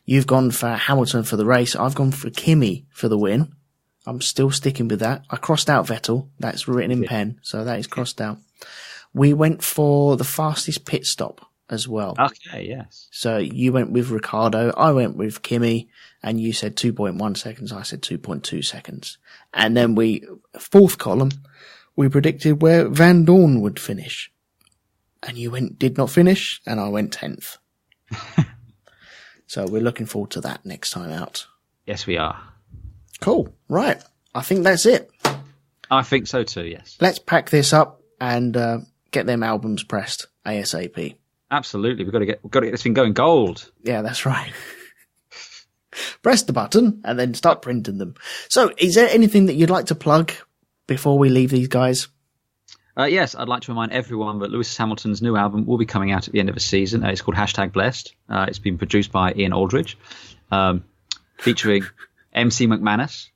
You've gone for Hamilton for the race. I've gone for Kimi for the win. I'm still sticking with that. I crossed out Vettel. That's written in pen, so that is crossed out. We went for the fastest pit stop as well. Okay, yes. So you went with Ricciardo, I went with Kimi, and you said 2.1 seconds, I said 2.2 seconds. And then fourth column, we predicted where Van Dorn would finish. And you did not finish, and I went 10th. So we're looking forward to that next time out. Yes, we are. Cool. Right. I think that's it. I think so too, yes. Let's pack this up and get them albums pressed ASAP. Absolutely. We've got to get this thing going gold. Yeah, that's right. Press the button and then start printing them. So is there anything that you'd like to plug before we leave these guys? Yes, I'd like to remind everyone that Lewis Hamilton's new album will be coming out at the end of the season. It's called #Blessed. It's been produced by Ian Aldridge, featuring MC McManus.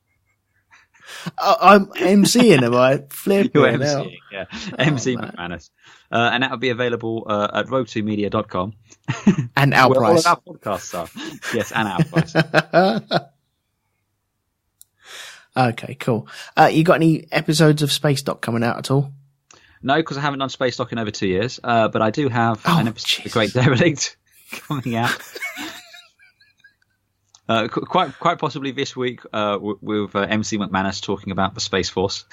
I'm MCing, am I? Flipping You're MCing, out. Yeah. MC McManus. And that will be available at RogueTwoMedia.com. And our price. All of our podcasts are. Yes, and our price. Okay, cool. You got any episodes of Space Doc coming out at all? No, because I haven't done Space Doc in over 2 years. But I do have an episode of Great Derelict coming out. Quite possibly this week with MC McManus talking about the Space Force.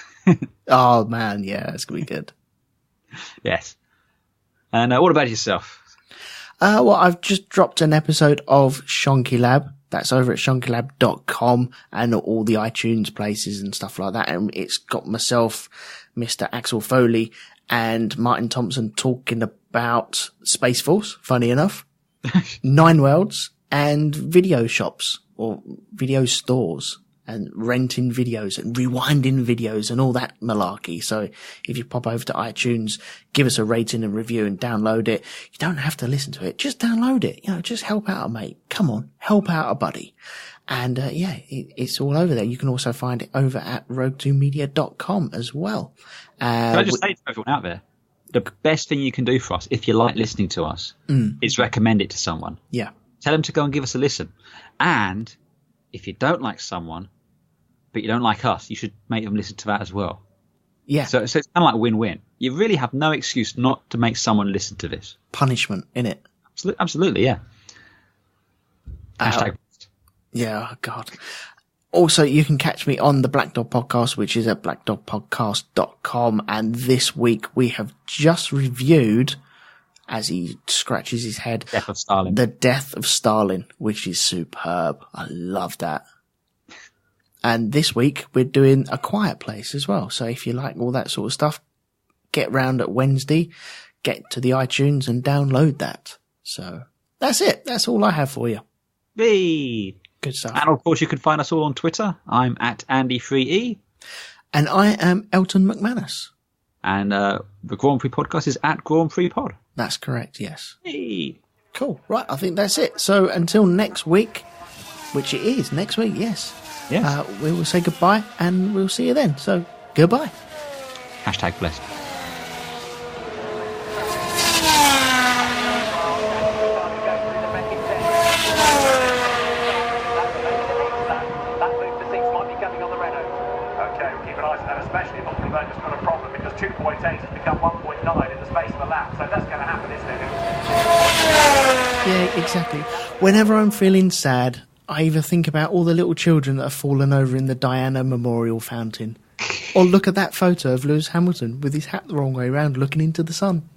Oh, man, yeah, it's going to be good. Yes. And what about yourself? Well, I've just dropped an episode of Shonky Lab. That's over at shonkylab.com and all the iTunes places and stuff like that. And it's got myself, Mr. Axel Foley, and Martin Thompson talking about Space Force, funny enough, 9 Worlds, and video shops or video stores and renting videos and rewinding videos and all that malarkey. So if you pop over to iTunes, give us a rating and review and download it. You don't have to listen to it. Just download it. Just help out a mate. Come on, help out a buddy. And it's all over there. You can also find it over at RogueTwoMedia.com as well. Can I just say to everyone out there, the best thing you can do for us, if you like listening to us, is recommend it to someone. Yeah. Tell them to go and give us a listen. And if you don't like someone, but you don't like us, you should make them listen to that as well. Yeah. So it's kind of like a win-win. You really have no excuse not to make someone listen to this. Punishment, innit? Absolutely, yeah. Yeah, oh God. Also, you can catch me on the Black Dog Podcast, which is at blackdogpodcast.com. And this week we have just reviewed, as he scratches his head, Death of Stalin. The Death of Stalin, which is superb. I love that. And this week we're doing A Quiet Place as well. So if you like all that sort of stuff, get round at Wednesday, get to the iTunes and download that. So that's it. That's all I have for you. Hey. Good stuff. And of course you can find us all on Twitter. I'm at Andy3E. And I am Elton McManus. And the Grand Prix Podcast is at Grand Prix Pod. That's correct, yes. Hey. Cool. Right, I think that's it. So until next week, which it is next week, yes. Yeah. We will say goodbye and we'll see you then. So goodbye. #blessed. Especially if Octagon's got a problem because 2.8 has become 1.9 in the space of a lap. So that's going to happen, isn't it? Yeah, exactly. Whenever I'm feeling sad, I either think about all the little children that have fallen over in the Diana Memorial Fountain, or look at that photo of Lewis Hamilton with his hat the wrong way around looking into the sun.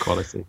Quality.